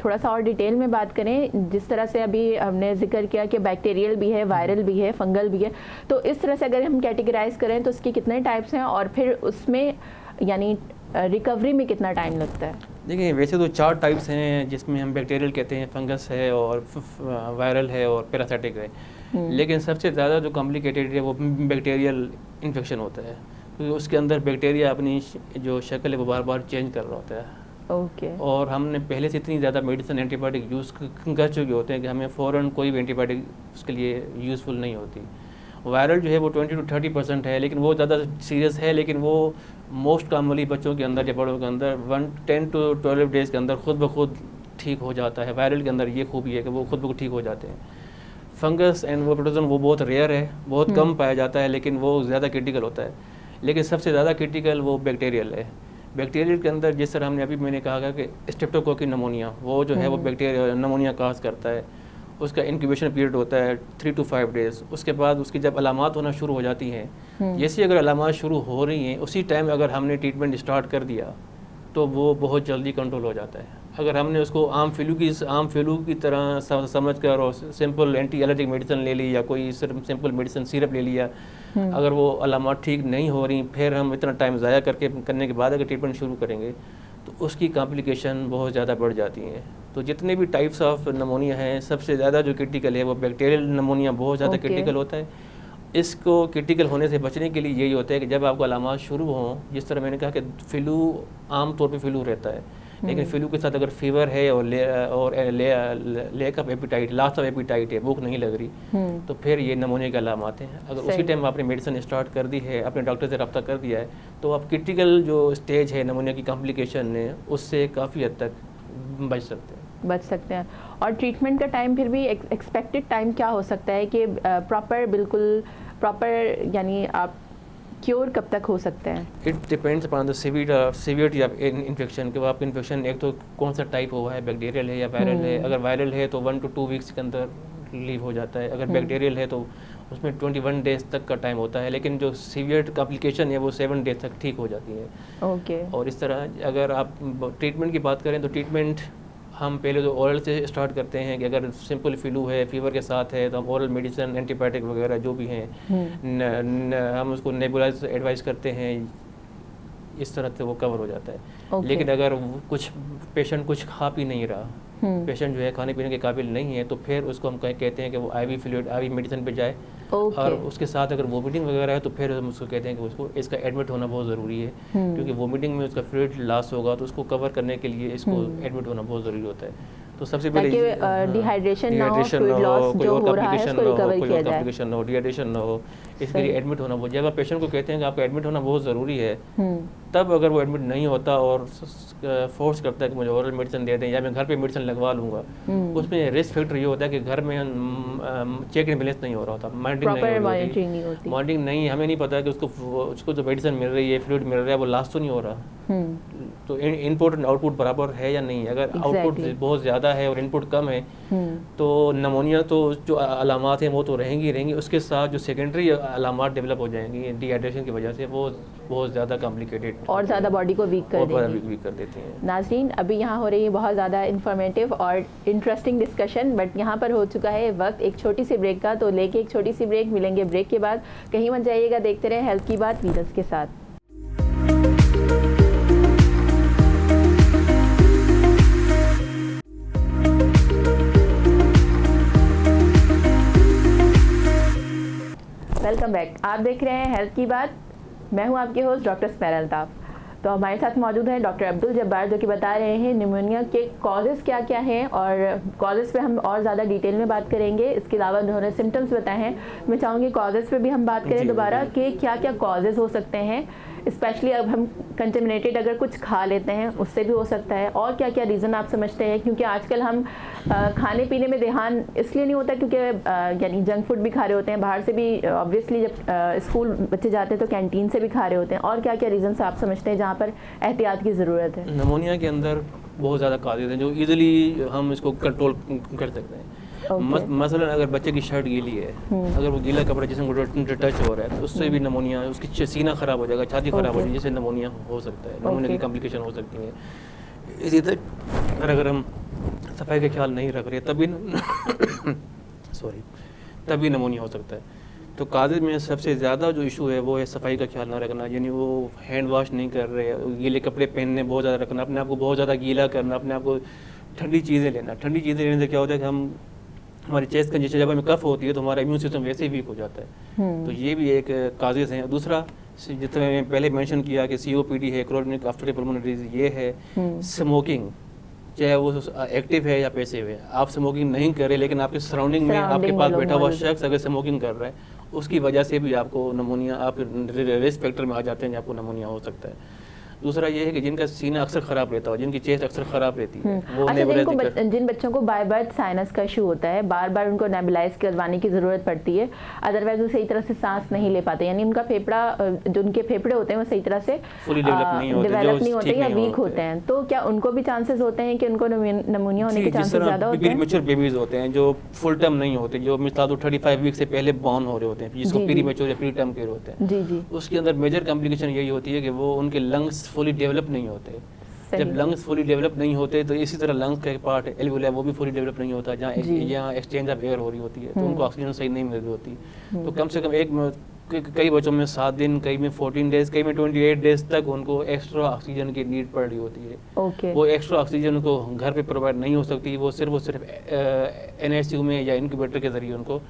थोड़ा सा और डिटेल में बात करें। जिस तरह से अभी हमने जिक्र किया कि बैक्टीरियल भी है, वायरल भी है, फंगल भी है, तो इस तरह से अगर हम कैटेगराइज करें तो इसके कितने टाइप्स हैं, और फिर उसमें यानी रिकवरी में कितना टाइम लगता है? देखिए, वैसे तो 4 टाइप्स हैं जिसमें हम बैक्टीरियल कहते हैं, फंगस है और वायरल है और पैरासाइटिक है, लेकिन सबसे ज़्यादा जो कॉम्प्लिकेटेड है वो बैक्टीरियल इन्फेक्शन होता है, क्योंकि उसके अंदर बैक्टीरिया अपनी जो शक्ल है वो बार बार चेंज कर रहा होता है। ओके। और हमने पहले से इतनी ज़्यादा मेडिसिन एंटीबायोटिक यूज़ कर चुके होते हैं कि हमें फ़ौरन कोई भी एंटीबायोटिक उसके लिए यूज़फुल नहीं होती। वायरल जो है वो 20-30% है, लेकिन वो ज़्यादा सीरियस है, लेकिन वो मोस्ट कॉमनली बच्चों के अंदर या बड़ों के अंदर 10 to 12 डेज़ के अंदर खुद ब खुद ठीक हो जाता है। वायरल के अंदर ये खूबी है कि वो खुद ब खुद ठीक हो जाते हैं। फंगस एंड वो प्रोटोजन वो बहुत रेयर है, बहुत कम पाया जाता है, लेकिन वो ज़्यादा क्रिटिकल होता है। लेकिन सबसे ज़्यादा क्रिटिकल वो बैक्टीरियल है। बैक्टीरियल के अंदर जिस तरह हमने अभी मैंने कहा कि स्ट्रेप्टोकोकस नमोनिया, वो जो है वो बैक्टीरिया नमोनिया काज करता है। उसका इंक्यूबेशन पीरियड होता है 3 to 5 डेज़। उसके बाद उसकी जब अलामात होना शुरू हो जाती हैं, जैसे अगर अलामात शुरू हो रही हैं उसी टाइम अगर हमने ट्रीटमेंट स्टार्ट कर दिया तो वो बहुत जल्दी कंट्रोल हो जाता है। अगर हमने उसको आम फ्लू की तरह समझ कर और सिंपल एंटी एलर्जिक मेडिसिन ले ली या कोई सिंपल मेडिसिन सिरप ले लिया, अगर वो अलामात ठीक नहीं हो रही, फिर हम इतना टाइम ज़ाया करने के बाद अगर ट्रीटमेंट शुरू करेंगे तो उसकी कॉम्प्लिकेशन बहुत ज़्यादा बढ़ जाती हैं। तो जितने भी टाइप्स ऑफ नमोनिया हैं, सबसे ज़्यादा जो क्रिटिकल है वो बैक्टीरियल नमोनिया बहुत ज़्यादा क्रिटिकल होता है। इसको क्रिटिकल होने से बचने के लिए यही होता है कि जब आपको अलामात शुरू हों, जिस तरह मैंने कहा कि फ्लू आम तौर पे फ्लू रहता है, लेकिन फ्लू के साथ अगर फीवर है और lack of appetite, loss of appetite है, भूख नहीं लग रही, तो फिर ये नमूने के अलामात हैं। अगर उसी टाइम आपने मेडिसिन स्टार्ट कर दी है, अपने डॉक्टर से रब्ता कर दिया है, तो आप क्रिटिकल जो स्टेज है नमूने की कॉम्प्लिकेशन है उससे काफ़ी हद तक बच सकते हैं। और ट्रीटमेंट का टाइम फिर भी एक्सपेक्टेड टाइम क्या हो सकता है कि प्रॉपर यानी आप क्योर कब तक हो सकते हैं? It depends upon the severity of infection, कि आपका इन्फेक्शन एक तो कौन सा टाइप हुआ है, बैक्टीरियल है या वायरल है। अगर वायरल है तो 1 to 2 वीक्स के अंदर लीव हो जाता है। अगर बैक्टीरियल है तो उसमें 21 डेज तक का टाइम होता है, लेकिन जो सीवियर कॉम्प्लिकेशन है वो 7 डेज तक ठीक हो जाती है। ओके। और इस तरह अगर आप ट्रीटमेंट की बात करें तो ट्रीटमेंट हम पहले तो ओरल से स्टार्ट करते हैं कि अगर सिंपल फ्लू है, फीवर के साथ है, तो हम ओरल मेडिसिन, एंटीबायोटिक वगैरह जो भी हैं हम उसको नेबुलाइज एडवाइस करते हैं, इस तरह से वो कवर हो जाता है। लेकिन अगर कुछ पेशेंट कुछ खा पी नहीं रहा, पेशेंट जो है खाने पीने के काबिल नहीं है, तो फिर उसको हम कहते हैं कि वो IV फ्लूइड, IV मेडिसिन पे जाए। और उसके साथ अगर वोमिटिंग वगैरह है तो फिर हम उसको कहते हैं कि उसको इसका एडमिट होना बहुत ज़रूरी है, क्योंकि वोमिटिंग में उसका फ्लूइड लॉस होगा, तो उसको कवर करने के लिए इसको एडमिट होना बहुत ज़रूरी होता है। तो सबसे पहले डिहाइड्रेशन ना हो, फ्लूइड लॉस जो हो रहा है उसको रिकवर किया जाए, कॉम्प्लिकेशन ना हो, डिहाइड्रेशन ना हो, इसके लिए एडमिट होना बहुत। जब आप पेशेंट को कहते हैं कि आपका एडमिट होना बहुत ज़रूरी है, तब अगर वो एडमिट नहीं होता और फोर्स करता है कि मुझे ओरल मेडिसिन दे दें या मैं घर पे मेडिसिन लगवा लूँगा, उसमें रिस्क फैक्टर ये होता है कि घर में चेक एंड बैलेंस नहीं हो रहा होता, मॉनिटरिंग नहीं, हमें नहीं पता कि उसको जो मेडिसिन मिल रही है, फ्लूइड मिल रहा है, वो लॉस तो नहीं हो रहा। तो इनपुट एंड आउटपुट बराबर है या नहीं। अगर आउटपुट बहुत ज़्यादा है और इनपुट कम है तो नमोनिया तो जो अलामात हैं वो तो रहेंगी, उसके साथ जो सेकेंडरी अलामात डेवलप हो जाएंगी डिहाइड्रेशन की वजह से, वो बहुत ज़्यादा कॉम्प्लिकेटेड और ज़्यादा बॉडी को वीक कर देती हैं। नाज़रीन, अभी यहाँ हो रही है बहुत ज़्यादा इन्फॉर्मेटिव और इंटरेस्टिंग डिस्कशन, बट यहाँ पर हो चुका है वक्त एक छोटी सी ब्रेक का, तो लेके एक छोटी सी ब्रेक, मिलेंगे ब्रेक के बाद। कहीं मत जाइएगा, देखते रहे हेल्थ की बात वीनस के साथ। Welcome back. आप देख रहे हैं हेल्थ की बात, मैं हूं आपके होस्ट डॉक्टर स्मेरा अल्ताफ। तो हमारे साथ मौजूद हैं डॉक्टर अब्दुल जब्बार, जो कि बता रहे हैं निमोनिया के कॉजेज़ क्या क्या हैं, और कॉजेज़ पे हम और ज़्यादा डिटेल में बात करेंगे। इसके अलावा उन्होंने सिम्टम्स बताए हैं, मैं चाहूँगी कॉजेज़ पे भी हम बात करें दोबारा कि क्या क्या कॉजेज़ हो सकते हैं। स्पेशली अब हम कंटेमिनेटेड अगर कुछ खा लेते हैं उससे भी हो सकता है, और क्या क्या रीज़न आप समझते हैं, क्योंकि आजकल हम खाने पीने में ध्यान इसलिए नहीं होता क्योंकि यानी जंक फूड भी खा रहे होते हैं, बाहर से भी ऑब्वियसली जब स्कूल बच्चे जाते हैं तो कैंटीन से भी खा रहे होते हैं, और क्या क्या रीज़न आप समझते हैं जहाँ पर एहतियात की ज़रूरत है। नमोनिया के अंदर बहुत ज़्यादा काजेज़ हैं जो ईजिली हम इसको कंट्रोल कर सकते हैं। मसलन अगर बच्चे की शर्ट गीली है, अगर वो गीला कपड़ा जिसमें टच हो रहा है तो उससे भी नमोनिया, उसकी सीना ख़राब हो जाएगा, छाती ख़राब हो जाएगी, जिससे नमोनिया हो सकता है, नमोनिया की कॉम्प्लिकेशन हो सकती है। इसी तरह अगर हम सफाई का ख्याल नहीं रख रहे तभी नमोनिया हो सकता है। तो काजेज़ में सबसे ज़्यादा जो इशू है वो है सफाई का ख्याल ना रखना, यानी वो हैंड वॉश नहीं कर रहे, गीले कपड़े पहनने बहुत ज़्यादा रखना, अपने आप को बहुत ज़्यादा गीला करना, अपने आप को ठंडी चीज़ें लेना। ठंडी चीज़ें लेने से क्या होता है कि हमारी चेस्ट कंजेशन जब हमें कफ होती है तो हमारा इम्यून सिस्टम वैसे ही वीक हो जाता है। तो ये भी एक काजेज़ हैं। दूसरा, जितना मैंने पहले मेंशन किया कि COPD है, क्रोनिक ऑब्स्ट्रक्टिव पल्मोनरी डिजीज, ये है स्मोकिंग, चाहे वो एक्टिव है या पैसिव है। आप स्मोकिंग नहीं कर रहे लेकिन आपके सराउंडिंग में आपके पास बैठा हुआ शख्स अगर स्मोकिंग कर रहा है, उसकी वजह से भी आपको नमोनिया, आप रिस्क फैक्टर में आ जाते हैं, आपको नमोनिया हो सकता है। दूसरा ये है कि जिनका सीना अक्सर ख़राब रहता है, जिनकी चेस्ट अक्सर ख़राब रहती है, वो अच्छा, जिन बच्चों को बाय बर्थ साइनस का इशू होता है, बार बार उनको नेबुलाइज करवाने की ज़रूरत पड़ती है, अदरवाइज वो सही तरह से सांस नहीं ले पाते, यानी उनका फेफड़ा, जो उनके फेफड़े होते हैं वो सही तरह से डेवलप नहीं होते या वीक होते हैं, तो क्या उनको भी चांसेस होते हैं कि उनको नमोनिया होने के चांसेस ज़्यादा होते हैं? प्रीमेच्योर बेबीज होते हैं जो फुल टर्म नहीं होते, जो मिसाल 35 वीक से पहले बॉर्न हो रहे होते हैं, जिसको प्रीमेच्योर या प्री टर्म केयर होते हैं। जी, उसके अंदर मेजर कॉम्प्लिकेशन यही होती है कि वो उनके लंग्स फुली डेवलप नहीं होते। जब लंग्स फुली डेवलप नहीं होते तो इसी तरह लंग्स का एक पार्ट है एल्वियोलाई, वो भी फुली डेवलप नहीं होता, जहाँ एक्सचेंज ऑफ एयर हो रही होती है, तो उनको ऑक्सीजन सही नहीं मिल रही होती। तो कम से कम कई बच्चों में 7 दिन, कई में 14 डेज, कई में 28 डेज तक उनको एक्स्ट्रा ऑक्सीजन की नीड पड़ रही होती है। वो एक्स्ट्रा ऑक्सीजन उनको घर पे प्रोवाइड नहीं हो सकती, वो सिर्फ NICU में या इनक्यूबेटर के जरिए उनको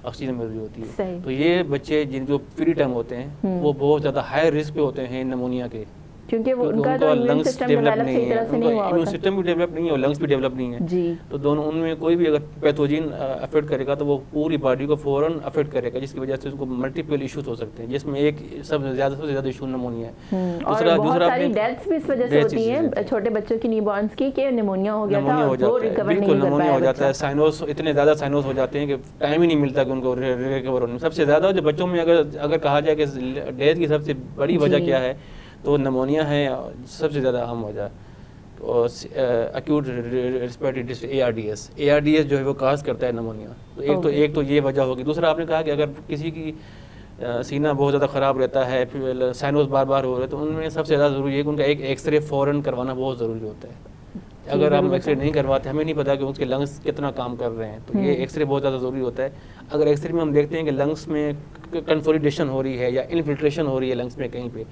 ऑक्सीजन मिल रही होती है। तो ये बच्चे जिनको प्री टर्म होते हैं वो बहुत ज़्यादा हाई रिस्क पे होते हैं नमोनिया के, क्योंकि उनका तो इम्यून सिस्टम डेवलप सही तरह से नहीं हुआ, इम्यून सिस्टम भी डेवलप नहीं है और लंग्स भी डेवलप नहीं है जी। तो दोनों, उनमें कोई भी अगर पैथोजन अफेक्ट करेगा तो वो पूरी बॉडी को फौरन अफेक्ट करेगा, जिसकी वजह से उनको मल्टीपल इश्यूज हो सकते हैं, जिसमें एक सबसे ज़्यादा इशू नमोनिया है। दूसरा सारी डेथ्स भी इस वजह से होती हैं छोटे बच्चों की, न्यूबॉर्न्स की, कि निमोनिया हो गया था और वो रिकवर नहीं कर पाया, नमोनिया हो जाता है। साइनोस, इतने ज़्यादा साइनोस हो जाते हैं कि टाइम ही नहीं मिलता कि उनको रिकवर होने में। सबसे ज़्यादा जो बच्चों में अगर कहा जाए कि डेथ की सबसे बड़ी वजह क्या है तो नमोनिया है सबसे ज़्यादा अहम वजह, और एक्यूट रेस्पिरेटरी डिस्ट्रेस ARDS जो है वो काज करता है नमोनिया। तो एक तो ये वजह होगी। दूसरा, आपने कहा कि अगर किसी की सीना बहुत ज़्यादा ख़राब रहता है, फिर साइनोस बार बार हो रहे, तो उनमें सबसे ज़्यादा ज़रूरी है कि उनका एक एक्सरे फ़ौरन करवाना बहुत ज़रूरी होता है। अगर हम एक्सरे नहीं करवाते, हमें नहीं पता कि उसके लंग्स कितना काम कर रहे हैं, तो ये एक्सरे बहुत ज़्यादा ज़रूरी होता है। अगर एक्सरे में हम देखते हैं कि लंग्स में कंसोलिडेशन हो रही है या इन्फिल्ट्रेशन हो रही है लंग्स में कहीं पे,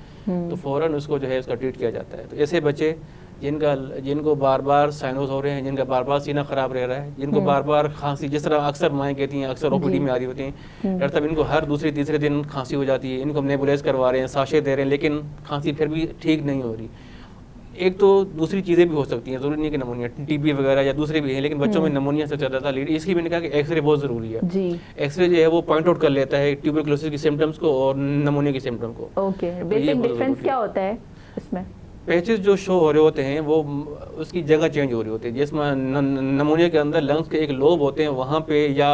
तो फ़ौरन उसको जो है उसका ट्रीट किया जाता है। तो ऐसे बच्चे जिनको बार बार साइनोस हो रहे हैं, जिनका बार बार सीना ख़राब रह रहा है, जिनको बार बार खांसी, जिस तरह अक्सर माएँ कहती हैं, अक्सर OPD में आ रही होती हैं, डॉक्टर साहब इनको हर दूसरे तीसरे दिन खांसी हो जाती है, इनको हम नेबुलाइज करवा रहे हैं, साशे दे रहे हैं, लेकिन खांसी फिर भी ठीक नहीं हो रही। एक तो दूसरी चीज़ें भी हो सकती हैं, ज़रूरी नहीं है कि नमोनिया, TB वगैरह या दूसरे भी हैं, लेकिन बच्चों में नमोनिया सबसे ज़्यादा लीड, इसलिए मैंने कहा कि एक्सरे बहुत ज़रूरी है जी। एक्सरे जो है वो पॉइंट आउट कर लेता है ट्यूबरकुलोसिस की सिम्टम्स को और नमोनिया के सिम्टम को। ओके, बेसिक डिफरेंस क्या होता है इसमें? पैचेस जो शो हो रहे होते हैं वो उसकी जगह चेंज हो रही होती है, जिसमें नमोनिया के अंदर लंग्स के एक लोब होते हैं, वहाँ पे या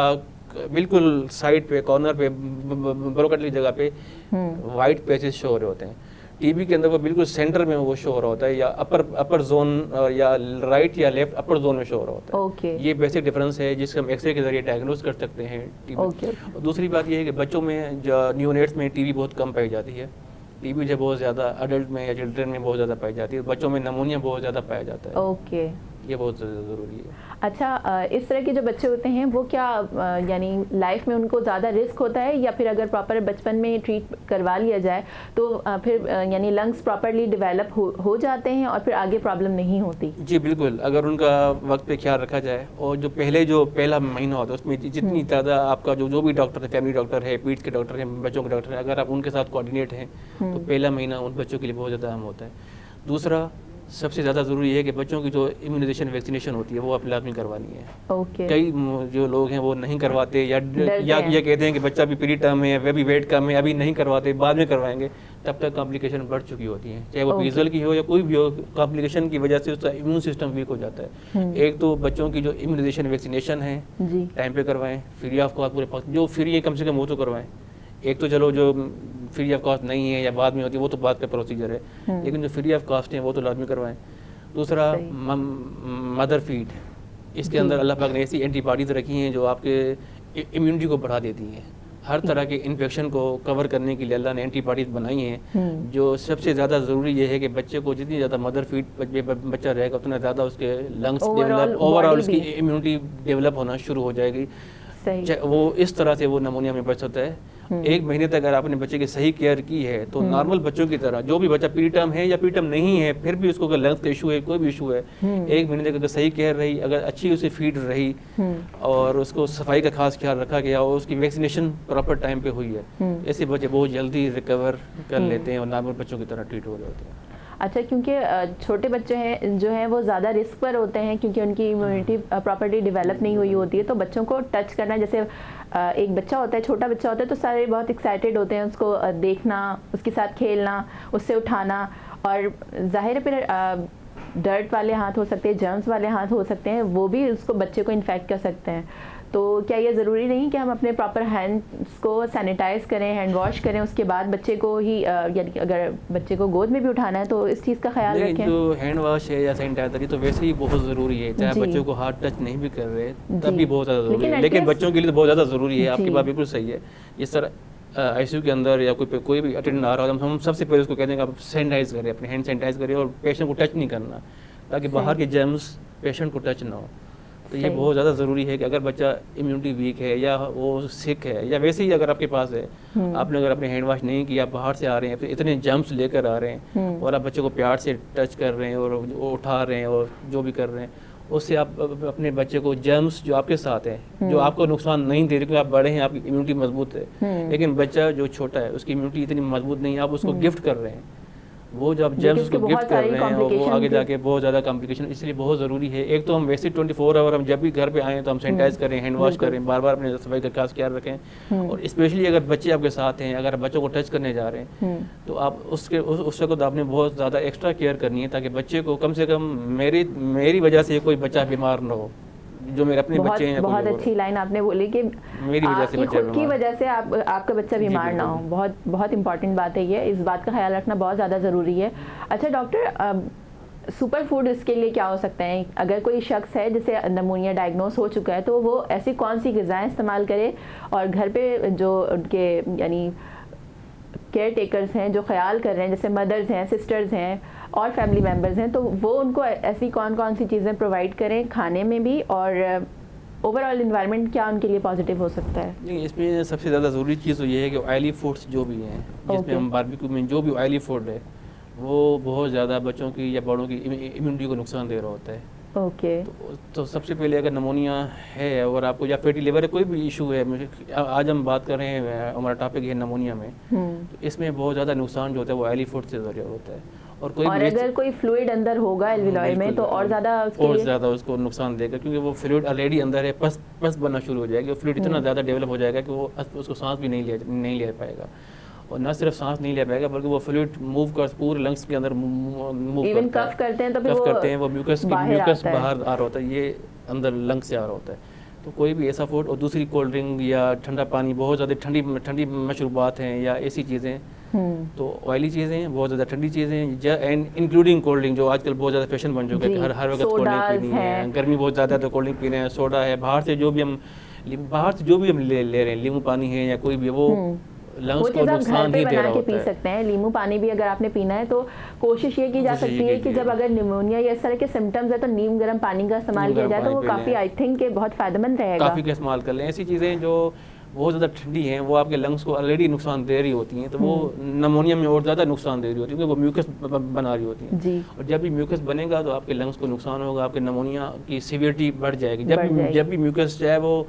बिल्कुल साइड पे, कॉर्नर पे, ब्रोकेट की जगह पे वाइट पैचेस शो हो रहे होते हैं। टीबी के अंदर वो बिल्कुल सेंटर में वो शो हो रहा होता है, या अपर जोन या राइट या लेफ्ट अपर जोन में शो हो रहा होता है। ओके। ये बेसिक डिफरेंस है जिसको हम एक्सरे के जरिए डायग्नोज कर सकते हैं टीबी। और दूसरी बात ये है कि बच्चों में जो न्यूनेट्स में टीबी बहुत कम पाई जाती है। टीबी जो बहुत ज़्यादा अडल्ट में या चिल्ड्रन में बहुत ज़्यादा पाई जाती है, बच्चों में नमूनिया बहुत ज़्यादा पाया जाता है। ओके, ये बहुत ज़रूरी है। अच्छा, इस तरह के जो बच्चे होते हैं वो क्या यानी लाइफ में उनको ज़्यादा रिस्क होता है, या फिर अगर प्रॉपर बचपन में ट्रीट करवा लिया जाए तो फिर यानी लंग्स प्रॉपरली डेवलप हो जाते हैं और फिर आगे प्रॉब्लम नहीं होती? जी बिल्कुल, अगर उनका वक्त पे ख्याल रखा जाए और जो पहला महीना होता है उसमें जितनी ज़्यादा आपका जो भी डॉक्टर है, फैमिली डॉक्टर है, पीठ के डॉक्टर हैं, बच्चों के डॉक्टर हैं, अगर आप उनके साथ कोऑर्डिनेट हैं तो पहला महीना उन बच्चों के लिए बहुत ज़्यादा अहम होता है। दूसरा सबसे ज़्यादा ज़रूरी है कि बच्चों की जो इम्यूनाइजेशन वैक्सीनेशन होती है वो आप लाजमी करवानी है। कई जो लोग हैं वो नहीं करवाते या ये कहते हैं कि बच्चा भी प्री टर्म है, वह भी वेट कम है, अभी नहीं करवाते, बाद में करवाएंगे, तब तक कॉम्प्लिकेशन बढ़ चुकी होती हैं, चाहे वो पीजल की हो या कोई भी हो। कॉम्प्लिकेशन की वजह से उसका इम्यून सिस्टम वीक हो जाता है। एक तो बच्चों की जो इम्यूनाइजेशन वैक्सीनेशन है टाइम पे करवाएं, फ्री ऑफ कॉस्ट, पूरे जो फ्री है कम से कम वो तो करवाएं। एक तो चलो जो फ्री ऑफ कॉस्ट नहीं है या बाद में होती है वो तो बाद का प्रोसीजर है, लेकिन जो फ्री ऑफ कॉस्ट है वो तो लाजमी करवाएं। दूसरा मदर फीड, इसके अंदर अल्लाह पाक ने ऐसी एंटीबॉडीज रखी हैं जो आपके इम्यूनिटी को बढ़ा देती हैं। हर तरह के इन्फेक्शन को कवर करने के लिए अल्लाह ने एंटीबॉडीज बनाई हैं। जो सबसे ज़्यादा ज़रूरी ये है कि बच्चे को जितनी ज़्यादा मदर फीड बच्चा रहेगा उतना ज़्यादा उसके लंग्स डेवलप, ओवरऑल उसकी इम्यूनिटी डेवलप होना शुरू हो जाएगी। वो इस तरह से वो नमूनिया में बच सकता है। एक महीने तक अगर आपने बच्चे की सही केयर की है तो नॉर्मल बच्चों की तरह, जो भी बच्चा प्री टर्म है या प्री टर्म नहीं है फिर भी उसको अगर लंग्स का इशू है, कोई भी इशू है, एक महीने तक अगर सही केयर रही, अगर अच्छी उसे फीड रही और उसको सफाई का खास ख्याल रखा गया और उसकी वैक्सीनेशन प्रॉपर टाइम पे हुई है, ऐसे बच्चे बहुत जल्दी रिकवर कर लेते हैं और नॉर्मल बच्चों की तरह ट्रीट हो जाते हैं। अच्छा, क्योंकि छोटे बच्चे हैं जो हैं वो ज़्यादा रिस्क पर होते हैं क्योंकि उनकी इम्यूनिटी प्रॉपर्ली डेवलप नहीं हुई होती है, तो बच्चों को टच करना, जैसे एक बच्चा होता है, छोटा बच्चा होता है तो सारे बहुत एक्साइटेड होते हैं उसको देखना, उसके साथ खेलना, उससे उठाना, और जाहिर है फिर डर्ट वाले हाथ हो सकते हैं, जर्म्स वाले हाथ हो सकते हैं, वो भी उसको बच्चे को इन्फेक्ट कर सकते हैं। तो क्या ये ज़रूरी नहीं कि हम अपने प्रॉपर हैंड्स को सैनिटाइज करें, हैंड वॉश करें, उसके बाद बच्चे को ही यानी अगर बच्चे को गोद में भी उठाना है तो इस चीज़ का ख्याल रखें? जो हैंड वॉश है या सैनिटाइजर तो वैसे ही बहुत ज़रूरी है, चाहे बच्चों को हाथ टच नहीं भी कर रहे तब भी बहुत ज़्यादा ज़रूरी है, लेकिन बच्चों के लिए तो बहुत ज़्यादा ज़रूरी है। आपकी बात बिल्कुल सही है। इस तरह आईसीयू के अंदर या कोई भी अटेंडेंट आ रहा है, हम सबसे पहले उसको कहते हैं कि आप सैनिटाइज करें, अपने हैंड सैनिटाइज करें और पेशेंट को टच नहीं करना, ताकि बाहर के जर्म्स पेशेंट को टच ना हो। तो ये बहुत ज़्यादा ज़रूरी है कि अगर बच्चा इम्यूनिटी वीक है या वो सिक है या वैसे ही अगर आपके पास है, आपने अगर अपने हैंड वॉश नहीं किया, बाहर से आ रहे हैं, इतने जर्म्स लेकर आ रहे हैं और आप बच्चे को प्यार से टच कर रहे हैं और उठा रहे हैं और जो भी कर रहे हैं, उससे आप अपने बच्चे को जर्म्स जो आपके साथ हैं, जो आपको नुकसान नहीं दे रहे क्योंकि आप बड़े हैं, आपकी इम्यूनिटी मजबूत है, लेकिन बच्चा जो छोटा है उसकी इम्यूनिटी इतनी मजबूत नहीं है, आप उसको गिफ्ट कर रहे हैं, वो जब जर्म्स को गिफ्ट कर रहे हैं और वो आगे जाके बहुत ज़्यादा कॉम्प्लिकेशन, इसलिए बहुत ज़रूरी है। एक तो हम वैसे 24 आवर हम जब भी घर पे आएँ तो हम सैनिटाइज करें, हैंड वॉश करें, बार बार अपने सफाई का खास ख्याल रखें, और स्पेशली अगर बच्चे आपके साथ हैं, अगर बच्चों को टच करने जा रहे हैं तो आप उस वक्त आपने बहुत ज़्यादा एक्स्ट्रा केयर करनी है ताकि बच्चे को कम से कम मेरी वजह से कोई बच्चा बीमार ना हो, जो मेरे अपने बच्चे हैं। बहुत अच्छी लाइन आपने बोली कि मेरी वजह से खुद की वजह से आपका बच्चा बीमार ना हो, बहुत बहुत इंपॉर्टेंट बात है ये, इस बात का ख्याल रखना बहुत ज़्यादा ज़रूरी है। अच्छा डॉक्टर, सुपर फूड इसके लिए क्या हो सकते हैं? अगर कोई शख्स है जिसे नमूनिया डायग्नोस हो चुका है तो वो ऐसी कौन सी ग़िज़ाएँ इस्तेमाल करे और घर पे जो उनके यानी केयर टेकर्स हैं जो ख्याल कर रहे हैं, जैसे मदर्स हैं, सिस्टर्स हैं और फैमिली मेम्बर्स हैं, तो वो उनको ऐसी कौन कौन सी चीज़ें प्रोवाइड करें खाने में भी, और ओवरऑल इन्वायरमेंट क्या उनके लिए पॉजिटिव हो सकता है? नहीं, इसमें सबसे ज़्यादा ज़रूरी चीज़ तो ये है कि ऑयली फूड्स जो भी हैं, जिसमें हम बारबेक्यू में जो भी ऑयली फूड है वो बहुत ज़्यादा बच्चों की या बड़ों की इम्यूनिटी को नुकसान दे रहा होता है। ओके। तो सबसे पहले अगर नमूनिया है और आपको या फैटी लिवर है, कोई भी इशू है, आज हम बात कर रहे हैं, हमारा टॉपिक है नमूनिया में, तो इसमें बहुत ज़्यादा नुकसान जो होता है वो ऑयली फूड से ज़रिए होता है। और अगर कोई फ्लूइड अंदर होगा एल्वियोलाई में तो और ज़्यादा उसको नुकसान देगा, क्योंकि वो फ्लूइड ऑलरेडी अंदर है, पस बनना शुरू हो जाएगी, वो फ्लूइड इतना ज़्यादा डेवलप हो जाएगा कि वो उसको सांस भी नहीं ले पाएगा, और न सिर्फ सांस नहीं ले पाएगा बल्कि वो फ्लूइड मूव कर पूरे लंग्स के अंदर मूव कफ करते हैं तो वो म्यूकस बाहर आ रहा होता है, ये अंदर लंग से आ रहा होता है। तो कोई भी ऐसा फूड, और दूसरी कोल्ड ड्रिंक या ठंडा पानी, बहुत ज़्यादा ठंडी मशरूबात हैं या ऐसी चीज़ें तो ऑयली चीज़ें, बहुत ज़्यादा ठंडी चीज़ें, एंड इंक्लूडिंग कोल्ड ड्रिंक, जो आजकल बहुत ज़्यादा फैशन बन चुका है कि हर वक्त कोल्ड ड्रिंक पीनी है, गर्मी बहुत ज़्यादा तो कोल्ड ड्रिंक पीना है, सोडा है, बाहर से जो भी हम ले रहे हैं, नींबू पानी है या कोई भी, वो लंग्स को नुकसान ही दे रहा होता है। पी सकते हैं नींबू पानी भी, अगर आपने पीना है तो कोशिश ये की जा सकती है कि जब अगर निमोनिया या इस तरह के सिम्टम्स है तो नीम गर्म पानी का इस्तेमाल किया जाए, तो वो काफ़ी आई थिंक बहुत फ़ायदेमंद रहेगा। काफ़ी का इस्तेमाल कर लें। ऐसी चीज़ें जो बहुत ज़्यादा ठंडी हैं, वो आपके लंग्स को ऑलरेडी नुकसान दे रही होती हैं, तो वो नमोनिया में और ज़्यादा नुकसान दे रही होती है, क्योंकि वो म्यूकस बना रही होती हैं। और जब भी म्यूकस बनेगा तो आपके लंग्स को नुकसान होगा, आपके नमोनिया की सीवियरिटी बढ़ जाएगी। जब भी म्यूकस चाहे वो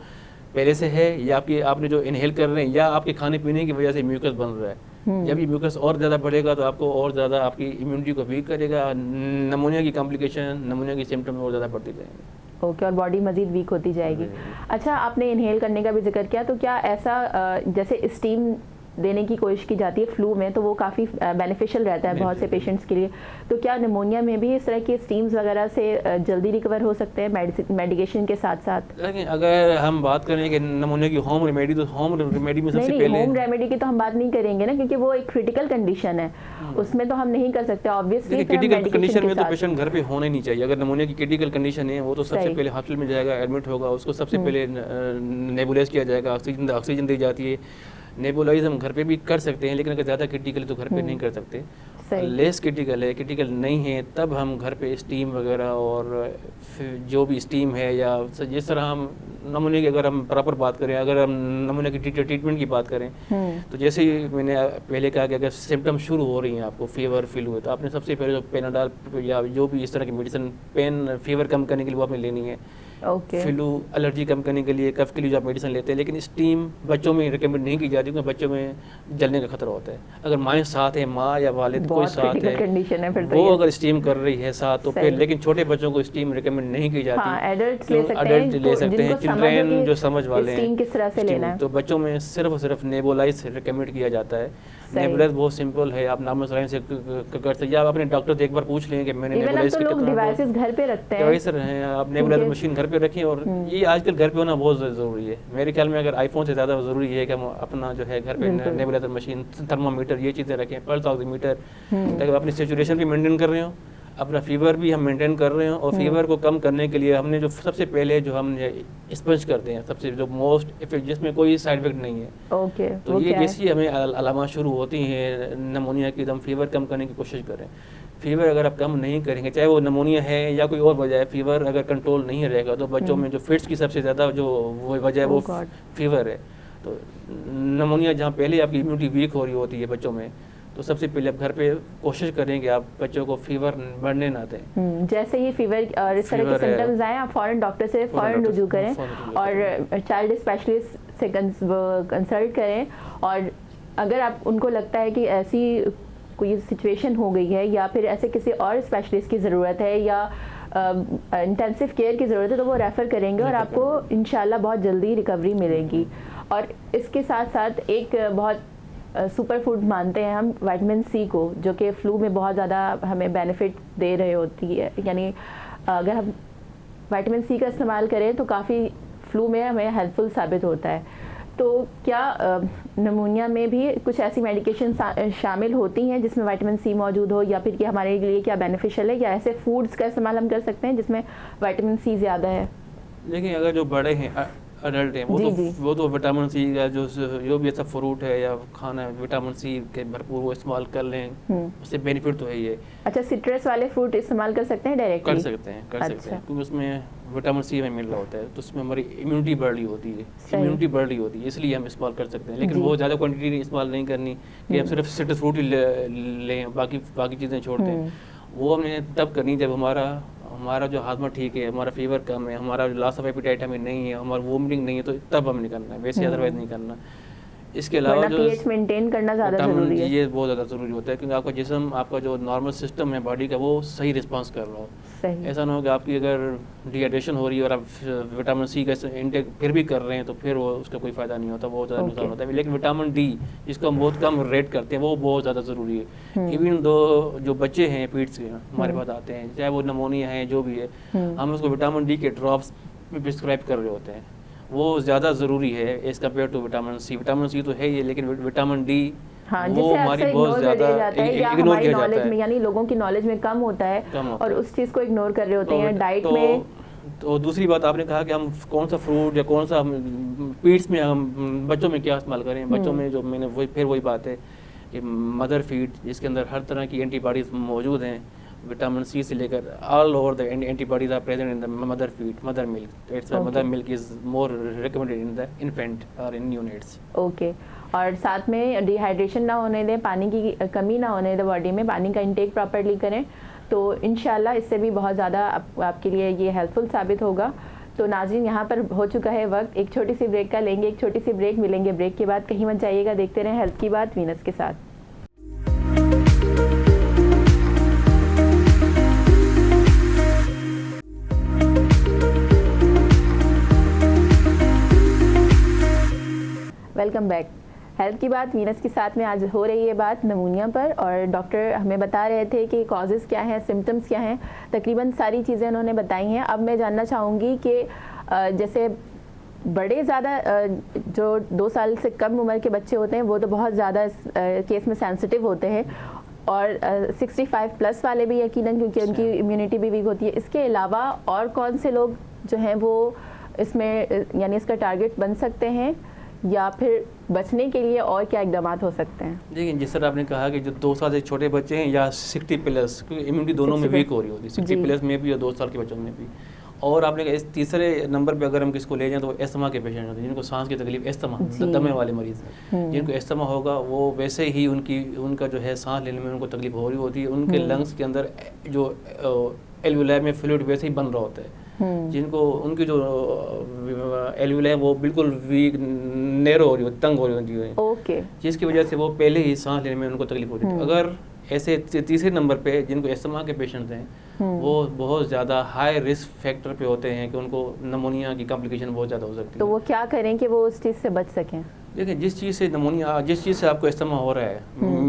पहले से है या आपने जो इनहेल कर रहे हैं या आपके खाने पीने की वजह से म्यूकस बन रहा है, जब ये म्यूकस और ज़्यादा बढ़ेगा तो आपको और ज़्यादा आपकी इम्यूनिटी को वीक करेगा, नमोनिया की कॉम्प्लिकेशन, नमोनिया की सिम्टम और ज़्यादा बढ़ती जाएंगे। ओके, और बॉडी मजीद वीक होती जाएगी। अच्छा, आपने इनहेल करने का भी जिक्र किया, तो क्या ऐसा जैसे स्टीम देने की कोशिश की जाती है फ्लू में, तो वो काफ़ी बेनिफिशियल रहता है बहुत से पेशेंट्स के लिए, तो क्या निमोनिया में भी इस तरह की स्टीम्स वगैरह से जल्दी रिकवर हो सकते हैं मेडिकेशन के साथ साथ? लेकिन अगर हम बात करें कि नमोनिया की होम रेमेडी, तो होम रेमेडी में सबसे पहले होम रेमेडी की तो हम बात नहीं करेंगे ना, क्योंकि वो एक क्रिटिकल कंडीशन है, उसमें तो हम नहीं कर सकते ऑब्वियसली। क्रिटिकल कंडीशन में तो पेशेंट घर पे होना ही नहीं चाहिए। अगर नमोनिया की क्रिटिकल कंडीशन है, वो तो सबसे पहले हॉस्पिटल में जाएगा, एडमिट होगा, उसको सबसे पहले नेबुलाइज किया जाएगा, ऑक्सीजन दी जाती है। नेबुलाइज हम घर पे भी कर सकते हैं, लेकिन अगर ज़्यादा क्रिटिकल है तो घर पे नहीं कर सकते। लेस क्रिटिकल है, क्रिटिकल नहीं है, तब हम घर पे स्टीम वगैरह और जो भी स्टीम है, या जिस तरह हम नमूने की अगर हम प्रॉपर बात करें, अगर हम नमूने की ट्रीटमेंट की बात करें, तो जैसे ही मैंने पहले कहा कि अगर सिम्टम शुरू हो रही हैं, आपको फीवर फील हुए, तो आपने सबसे पहले जो पेनाडाल या जो भी इस तरह की मेडिसिन पेन फीवर कम करने के लिए वो आपने लेनी है। फ्लू एलर्जी कम करने के लिए, कफ के लिए जो आप मेडिसिन लेते हैं, लेकिन स्टीम बच्चों में रिकमेंड नहीं की जाती, क्योंकि बच्चों में जलने का खतरा होता है। अगर माँ साथ है, माँ या वालिद कोई साथ है, वो अगर स्टीम कर रही है साथ, तो फिर, लेकिन छोटे बच्चों को स्टीम रिकमेंड नहीं की जाती। एडल्ट ले सकते हैं, चिल्ड्रेन जो समझ वाले हैं किस तरह से लेना है, तो बच्चों में सिर्फ और सिर्फ नेबुलाइज रिकमेंड किया जाता है। नेबुलाइज बहुत सिंपल है, आप नॉर्मल सलाइन से कर सकते हैं, आप अपने डॉक्टर से एक बार पूछ लें कि मैंने नेबुलाइज कितना डिवाइसेस घर पे रखते हैं, डिवाइस हैं, आप नेबुलाइज मशीन घर पे रखें, और ये आजकल घर पे होना बहुत ज़रूरी है। मेरे ख्याल में अगर आईफोन से ज़्यादा ज़रूरी है कि हम अपना जो है घर पे नेबुलाइजर मशीन, थर्मामीटर, ये चीज़ें रखें, पल्स ऑक्सीमीटर, ताकि अपनी सेचुरेशन भी मेंटेन कर रहे हो, अपना फीवर भी हम मेंटेन कर रहे हैं। और फीवर को कम करने के लिए हमने जो सबसे पहले जो हम स्पंज करते हैं, सबसे जो मोस्ट इफेक्ट, जिसमें कोई साइड इफेक्ट नहीं है, तो ये जैसी हमें अलामत शुरू होती हैं नमोनिया की, तो हम फीवर कम करने की कोशिश करें। फीवर अगर आप कम नहीं करेंगे, चाहे वो नमोनिया है या कोई और वजह है, फीवर अगर कंट्रोल नहीं रहेगा, तो बच्चों में जो फिट्स की सबसे ज़्यादा जो वो वजह है वो फीवर है। तो नमोनिया जहाँ पहले आपकी इम्यूनिटी वीक हो रही होती है बच्चों में, तो सबसे पहले आप घर पे कोशिश करें कि आप बच्चों को फीवर बढ़ने ना दें। जैसे ही फीवर और इस तरह के सिम्टम्स आए, आप फ़ौरन डॉक्टर से फ़ौरन रुजू करें और चाइल्ड स्पेशलिस्ट से कंसल्ट करें। और अगर आप उनको लगता है कि ऐसी कोई सिचुएशन हो गई है या फिर ऐसे किसी और स्पेशलिस्ट की ज़रूरत है या इंटेंसिव केयर की ज़रूरत है, तो वो रेफ़र करेंगे और आपको इंशाल्लाह बहुत जल्दी रिकवरी मिलेगी। और इसके साथ साथ एक बहुत सुपर फूड मानते हैं हम विटामिन सी को, जो कि फ्लू में बहुत ज़्यादा हमें बेनिफिट दे रही होती है। यानी अगर हम विटामिन सी का इस्तेमाल करें तो काफ़ी फ्लू में हमें हेल्पफुल साबित होता है। तो क्या नमूनिया में भी कुछ ऐसी मेडिकेशन शामिल होती हैं जिसमें विटामिन सी मौजूद हो, या फिर कि हमारे लिए क्या बेनिफिशियल है, या ऐसे फूड्स का इस्तेमाल हम कर सकते हैं जिसमें विटामिन सी ज़्यादा है? देखिए, अगर जो बड़े हैं, अडल्ट हैं, वो तो विटामिन सी का जो भी ऐसा फ्रूट है या खाना है, विटामिन सी के भरपूर वो इस्तेमाल कर लें, उससे बेनिफिट तो है ही है। अच्छा, सिट्रस वाले फ्रूट इस्तेमाल कर सकते हैं डायरेक्टली? कर सकते हैं क्योंकि उसमें विटामिन सी हमें मिल रहा होता है, तो उसमें हमारी इम्यूनिटी बढ़ रही होती है, इसलिए हम इस्तेमाल कर सकते हैं। लेकिन बहुत ज़्यादा क्वान्टिटी इस्तेमाल नहीं करनी कि हम सिर्फ सिट्रस फ्रूट ही लें, बाकी चीज़ें छोड़ दें। वो हमने तब करनी जब हमारा जो हाजमा ठीक है, हमारा फीवर कम है, हमारा लॉस ऑफ एपेटाइट हमें नहीं है, हमारा वोमिटिंग नहीं है, तो तब हम नहीं करना है, वैसे अदरवाइज नहीं करना। इसके अलावा जो पीएच मेंटेन करना ज़्यादा ज़रूरी है, ये बहुत ज़्यादा ज़रूरी होता है, क्योंकि आपका जिस्म, आपका जो नॉर्मल सिस्टम है बॉडी का, वो सही रिस्पांस कर रहा हो। ऐसा ना हो कि आपकी अगर डिहाइड्रेशन हो रही है और आप विटामिन सी का इंटेक फिर भी कर रहे हैं, तो फिर वो उसका कोई फ़ायदा नहीं होता, बहुत ज़्यादा नुकसान होता है। लेकिन विटामिन डी, जिसको हम बहुत कम रेट करते हैं, वो बहुत ज़्यादा ज़रूरी है। इवन दो जो बच्चे हैं पीड्स के हमारे पास आते हैं, चाहे वो नमोनिया है, जो भी है, हम उसको विटामिन डी के ड्रॉप्स प्रिस्क्राइब कर रहे होते हैं। वो ज़्यादा ज़रूरी है as compare to vitamin C. Vitamin C तो है ही, लेकिन विटामिन डी हाँ, वो जिसे हमारी अक्सर बहुत इग्नोर कर दिया ज़्यादा जाता है या इग्नोर हमारी किया जाता नॉलेज में, है। यानी लोगों की नॉलेज में कम होता है कम होता और है। उस चीज़ को इग्नोर कर रहे होते हैं डाइट तो में। तो दूसरी बात आपने कहा कि हम कौन सा फ्रूट या कौन सा फीड्स में हम बच्चों में क्या इस्तेमाल करें। बच्चों में जो मैंने वही बात है कि मदर फीड, जिसके अंदर हर तरह की एंटीबॉडीज़ मौजूद हैं, विटामिन सी से लेकर all over the antibodies are present in the mother feed, mother milk. It's mother milk is more recommended in the infant और इन न्यूनेट्स। ओके, और साथ में डिहाइड्रेशन ना होने दें, पानी की कमी ना होने दें, बॉडी में पानी का इंटेक प्रॉपर्ली करें, तो इंशाल्लाह इससे भी बहुत ज़्यादा आपके लिए ये हेल्पफुल साबित होगा। तो नाज़रीन, यहाँ पर हो चुका है वक्त, एक छोटी सी ब्रेक का लेंगे, एक छोटी सी ब्रेक मिलेंगे। ब्रेक के बाद कहीं मत जाइएगा, देखते रहें हेल्थ की बात वीनस के साथ। Welcome back. हेल्थ की बात वीनस के साथ में आज हो रही है बात नमूनिया पर, और डॉक्टर हमें बता रहे थे कि कॉजेज़ क्या हैं, सिम्टम्स क्या हैं, तकरीबन सारी चीज़ें उन्होंने बताई हैं। अब मैं जानना चाहूँगी कि जैसे बड़े ज़्यादा जो 2 साल से कम उम्र के बच्चे होते हैं वो तो बहुत ज़्यादा केस में सेंसिटिव होते हैं, और 65 प्लस वाले भी यकीनन, क्योंकि उनकी इम्यूनिटी भी वीक होती है। इसके अलावा और कौन से लोग जो हैं वो इसमें यानी इसका टारगेट बन सकते हैं, या फिर बचने के लिए और क्या इकदाम हो सकते हैं? देखिए, जिस तरह आपने कहा कि जो 2 साल से छोटे बच्चे हैं या 60 प्लस, क्योंकि इम्यूनिटी दोनों में वीक हो रही होती है, 60 प्लस में भी और 2 साल के बच्चों में भी। और आपने कहा इस तीसरे नंबर पे अगर हम किसको ले जाएं तो एस्थमा के पेशेंट होते हैं, जिनको सांस की तकलीफ, एस्थमा, दमे वाले मरीज़, जिनको एस्थमा होगा वो वैसे ही उनका जो है सांस लेने में उनको तकलीफ हो रही होती है। उनके लंग्स के अंदर जो एल्वुलाई में फ्लूइड वैसे ही बन रहा होता है। जिनको उनकी जो एल्वुलाई वो बिल्कुल वीक, नैरो हो रही होती, तंग हो रही होती है, ओके, जिसकी वजह से वो पहले ही सांस लेने में उनको तकलीफ होती है। अगर ऐसे तीसरे नंबर पे जिनको एस्थमा के पेशेंट हैं, वो बहुत ज़्यादा हाई रिस्क फैक्टर पे होते हैं कि उनको नमोनिया की कॉम्प्लिकेशन बहुत ज़्यादा हो सकती है। तो वो क्या करें कि वो उस चीज़ से बच सकें? देखिए, जिस चीज़ से नमोनिया, जिस चीज़ से आपको एस्थमा हो रहा है,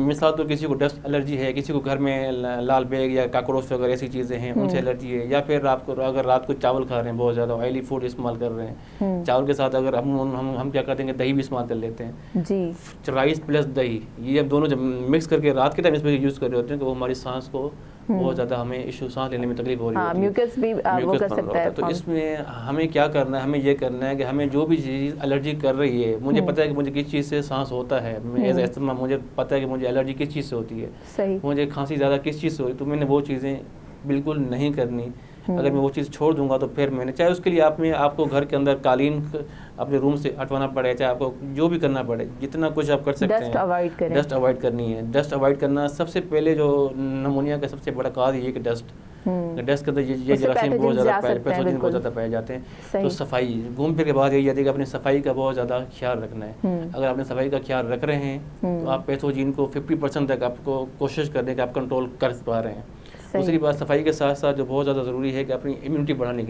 मिसाल तो किसी को डस्ट एलर्जी है, किसी को घर में लाल बैग या काकरोच वगैरह ऐसी चीज़ें हैं उनसे एलर्जी है, या फिर आपको अगर रात को चावल खा रहे हैं, बहुत ज़्यादा ऑयली फूड इस्तेमाल कर रहे हैं, चावल के साथ अगर हम क्या करते हैं, दही भी इस्तेमाल कर लेते हैं जी, राइस प्लस दही, ये अब दोनों जब मिक्स करके रात के टाइम इसमें यूज़ कर रहे होते हैं, तो वो हमारी सांस को बहुत ज़्यादा हमें इशू, सांस लेने में तकलीफ हो रही है, म्यूकस भी वो कर सकता है। तो इसमें हमें क्या करना है, हमें ये करना है कि हमें जो भी चीज़ एलर्जी कर रही है, मुझे पता है कि मुझे किस चीज़ से सांस होता है, एस्थमा मुझे पता है कि मुझे एलर्जी किस चीज़ से होती है, सही, मुझे खांसी ज़्यादा किस चीज़ से हो रही है, तो मैंने वो चीज़ें बिल्कुल नहीं करनी। अगर मैं वो चीज़ छोड़ दूंगा तो फिर मैंने, चाहे उसके लिए आपको घर के अंदर कालीन अपने रूम से हटवाना पड़े, चाहे आपको जो भी करना पड़े, जितना कुछ आप कर सकते हैं, डस्ट अवॉइड करनी है। डस्ट अवॉइड करना सबसे पहले, जो नमोनिया का सबसे बड़ा काज ये कि डस्ट के अंदर ये जरासीम बहुत ज़्यादा पैथोजन बहुत ज़्यादा पाए जाते हैं। तो सफाई, घूम फिर के बाद यही आती है कि अपने सफाई का बहुत ज़्यादा ख्याल रखना है। अगर आपने सफाई का ख्याल रख रहे हैं तो आप पैथोजन को 50% तक आपको कोशिश करने कि आप कंट्रोल कर पा रहे हैं। दूसरी बात, सफाई के साथ साथ जो बहुत ज़्यादा ज़रूरी है कि अपनी इम्यूनिटी बढ़ाने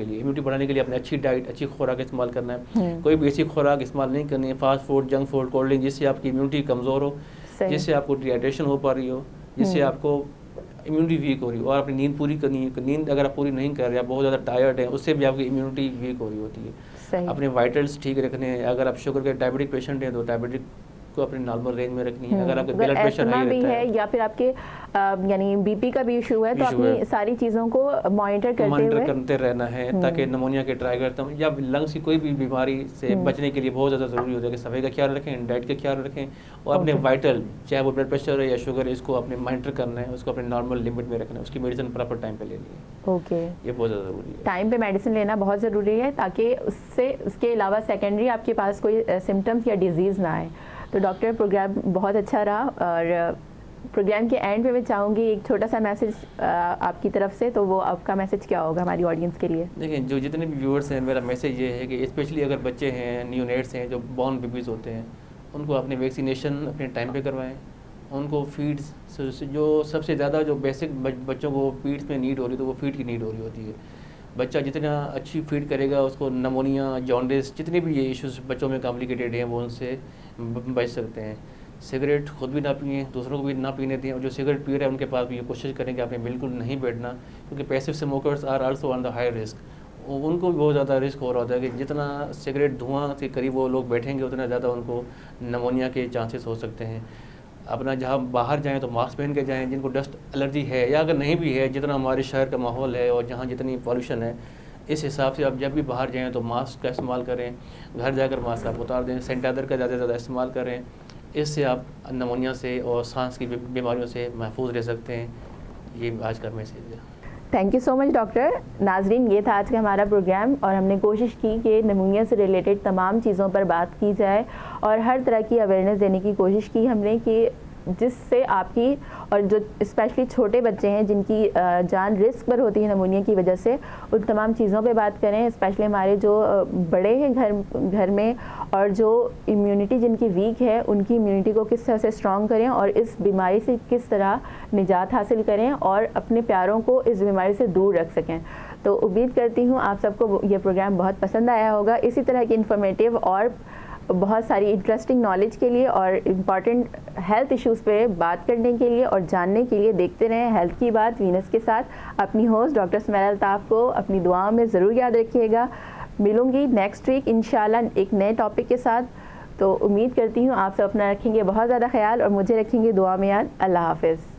के लिए अपनी अच्छी डाइट, अच्छी खुराक इस्तेमाल करना है। कोई भी ऐसी खुराक इस्तेमाल नहीं करनी है, fast food, junk food, cold drink, जिससे आपकी इम्यूनिटी कमज़ोर हो, जिससे आपको डिहाइड्रेशन हो पा रही हो, जिससे आपको इम्यूनिटी वीक हो रही हो। और अपनी नींद पूरी करनी है, नींद अगर आप पूरी नहीं कर रहे, आप बहुत ज़्यादा टायर्ड हैं, उससे भी आपकी इम्यूनिटी वीक हो रही होती है। अपने वाइटल्स ठीक रखने हैं। अगर आप शुगर के डायबिटिक पेशेंट हैं तो डायबिटिक को अपनी नॉर्मल रेंज में रखनी है। अगर आपका ब्लड प्रेशर हाई रहता है या फिर आपके यानी बीपी का भी इशू है, तो अपनी सारी चीज़ों को मॉनिटर करते रहना है, ताकि नमोनिया के ट्राइगर या लंग्स की कोई भी बीमारी से बचने के लिए बहुत ज़्यादा ज़रूरी होता है कि सफाई का ख्याल रखें, डाइट का ख्याल रखें, और अपने वाइटल, चाहे वो ब्लड प्रेशर है या शुगर है, इसको अपने मॉनिटर करना है, उसको अपने नॉर्मल लिमिट में रखना है, उसकी मेडिसिन प्रॉपर टाइम पे लेनी है। ओके, ये बहुत ज़्यादा ज़रूरी है, टाइम पे मेडिसिन लेना बहुत ज़रूरी है, ताकि उसके अलावा सेकेंडरी आपके पास कोई सिम्टम्स या डिजीज़ ना आए। तो डॉक्टर, प्रोग्राम बहुत अच्छा रहा, और प्रोग्राम के एंड पे मैं चाहूँगी एक छोटा सा मैसेज आपकी तरफ से, तो वो आपका मैसेज क्या होगा हमारी ऑडियंस के लिए? देखिए, जो जितने भी व्यूअर्स हैं, मेरा मैसेज ये है कि स्पेशली अगर बच्चे हैं, न्यूनेट्स हैं, जो बॉर्न बेबीज़ होते हैं, उनको अपने वैक्सीनेशन अपने टाइम पे करवाएं। उनको फीड्स, जो सबसे ज़्यादा जो बेसिक बच्चों को फीड्स में नीड हो रही है, तो वो फीड की नीड हो रही होती है। बच्चा जितना अच्छी फीड करेगा, उसको नमोनिया, जॉन्डिस, जितने भी ये इश्यूज़ बच्चों में कॉम्प्लिकेटेड हैं, वो उनसे बच सकते हैं। सिगरेट खुद भी ना पिए, दूसरों को भी ना पीने दें, और जो सिगरेट पी रहे हैं उनके पास भी ये कोशिश करें कि आपने बिल्कुल नहीं बैठना, क्योंकि passive smokers are also on the high risk. उनको भी बहुत ज़्यादा रिस्क हो रहा होता है कि जितना सिगरेट धुआं के करीब वो लोग बैठेंगे, उतना ज़्यादा उनको नमोनिया के चांसेस हो सकते हैं। अपना जहाँ बाहर जाएं तो मास्क पहन के जाएं, जिनको डस्ट एलर्जी है या अगर नहीं भी है, जितना हमारे शहर का माहौल है और जहाँ जितनी पॉल्यूशन है, इस हिसाब से आप जब भी बाहर जाएं तो मास्क का इस्तेमाल करें, घर जाकर मास्क आप उतार दें, सैनिटाइज़र का ज़्यादा से ज़्यादा इस्तेमाल करें। इससे आप नमूनिया से और सांस की बीमारियों से महफूज रह सकते हैं। ये आज का मैसेज है। Thank you so much doctor. नाजरीन, ये था आज का हमारा प्रोग्राम और हमने कोशिश की कि निमोनिया से रिलेटेड तमाम चीज़ों पर बात की जाए और हर तरह की अवेयरनेस देने की कोशिश की हमने कि जिससे आपकी और जो स्पेशली छोटे बच्चे हैं जिनकी जान रिस्क पर होती है निमोनिया की वजह से, उन तमाम चीज़ों पे बात करें। स्पेशली हमारे जो बड़े हैं घर में और जो इम्यूनिटी जिनकी वीक है, उनकी इम्यूनिटी को किस तरह से स्ट्रॉन्ग करें और इस बीमारी से किस तरह निजात हासिल करें और अपने प्यारों को इस बीमारी से दूर रख सकें। तो उम्मीद करती हूँ आप सबको ये प्रोग्राम बहुत पसंद आया होगा। इसी तरह की इन्फॉर्मेटिव और बहुत सारी इंटरेस्टिंग नॉलेज के लिए और इम्पॉर्टेंट हेल्थ इश्यूज़ पे बात करने के लिए और जानने के लिए देखते रहें हेल्थ की बात वीनस के साथ। अपनी होस्ट डॉक्टर सुमैरा अल्ताफ़ को अपनी दुआओं में ज़रूर याद रखिएगा। मिलूंगी नेक्स्ट वीक इंशाल्लाह एक नए टॉपिक के साथ। तो उम्मीद करती हूँ आप सब अपना रखेंगे बहुत ज़्यादा ख्याल और मुझे रखेंगे दुआ में याद। अल्लाह हाफ़िज़।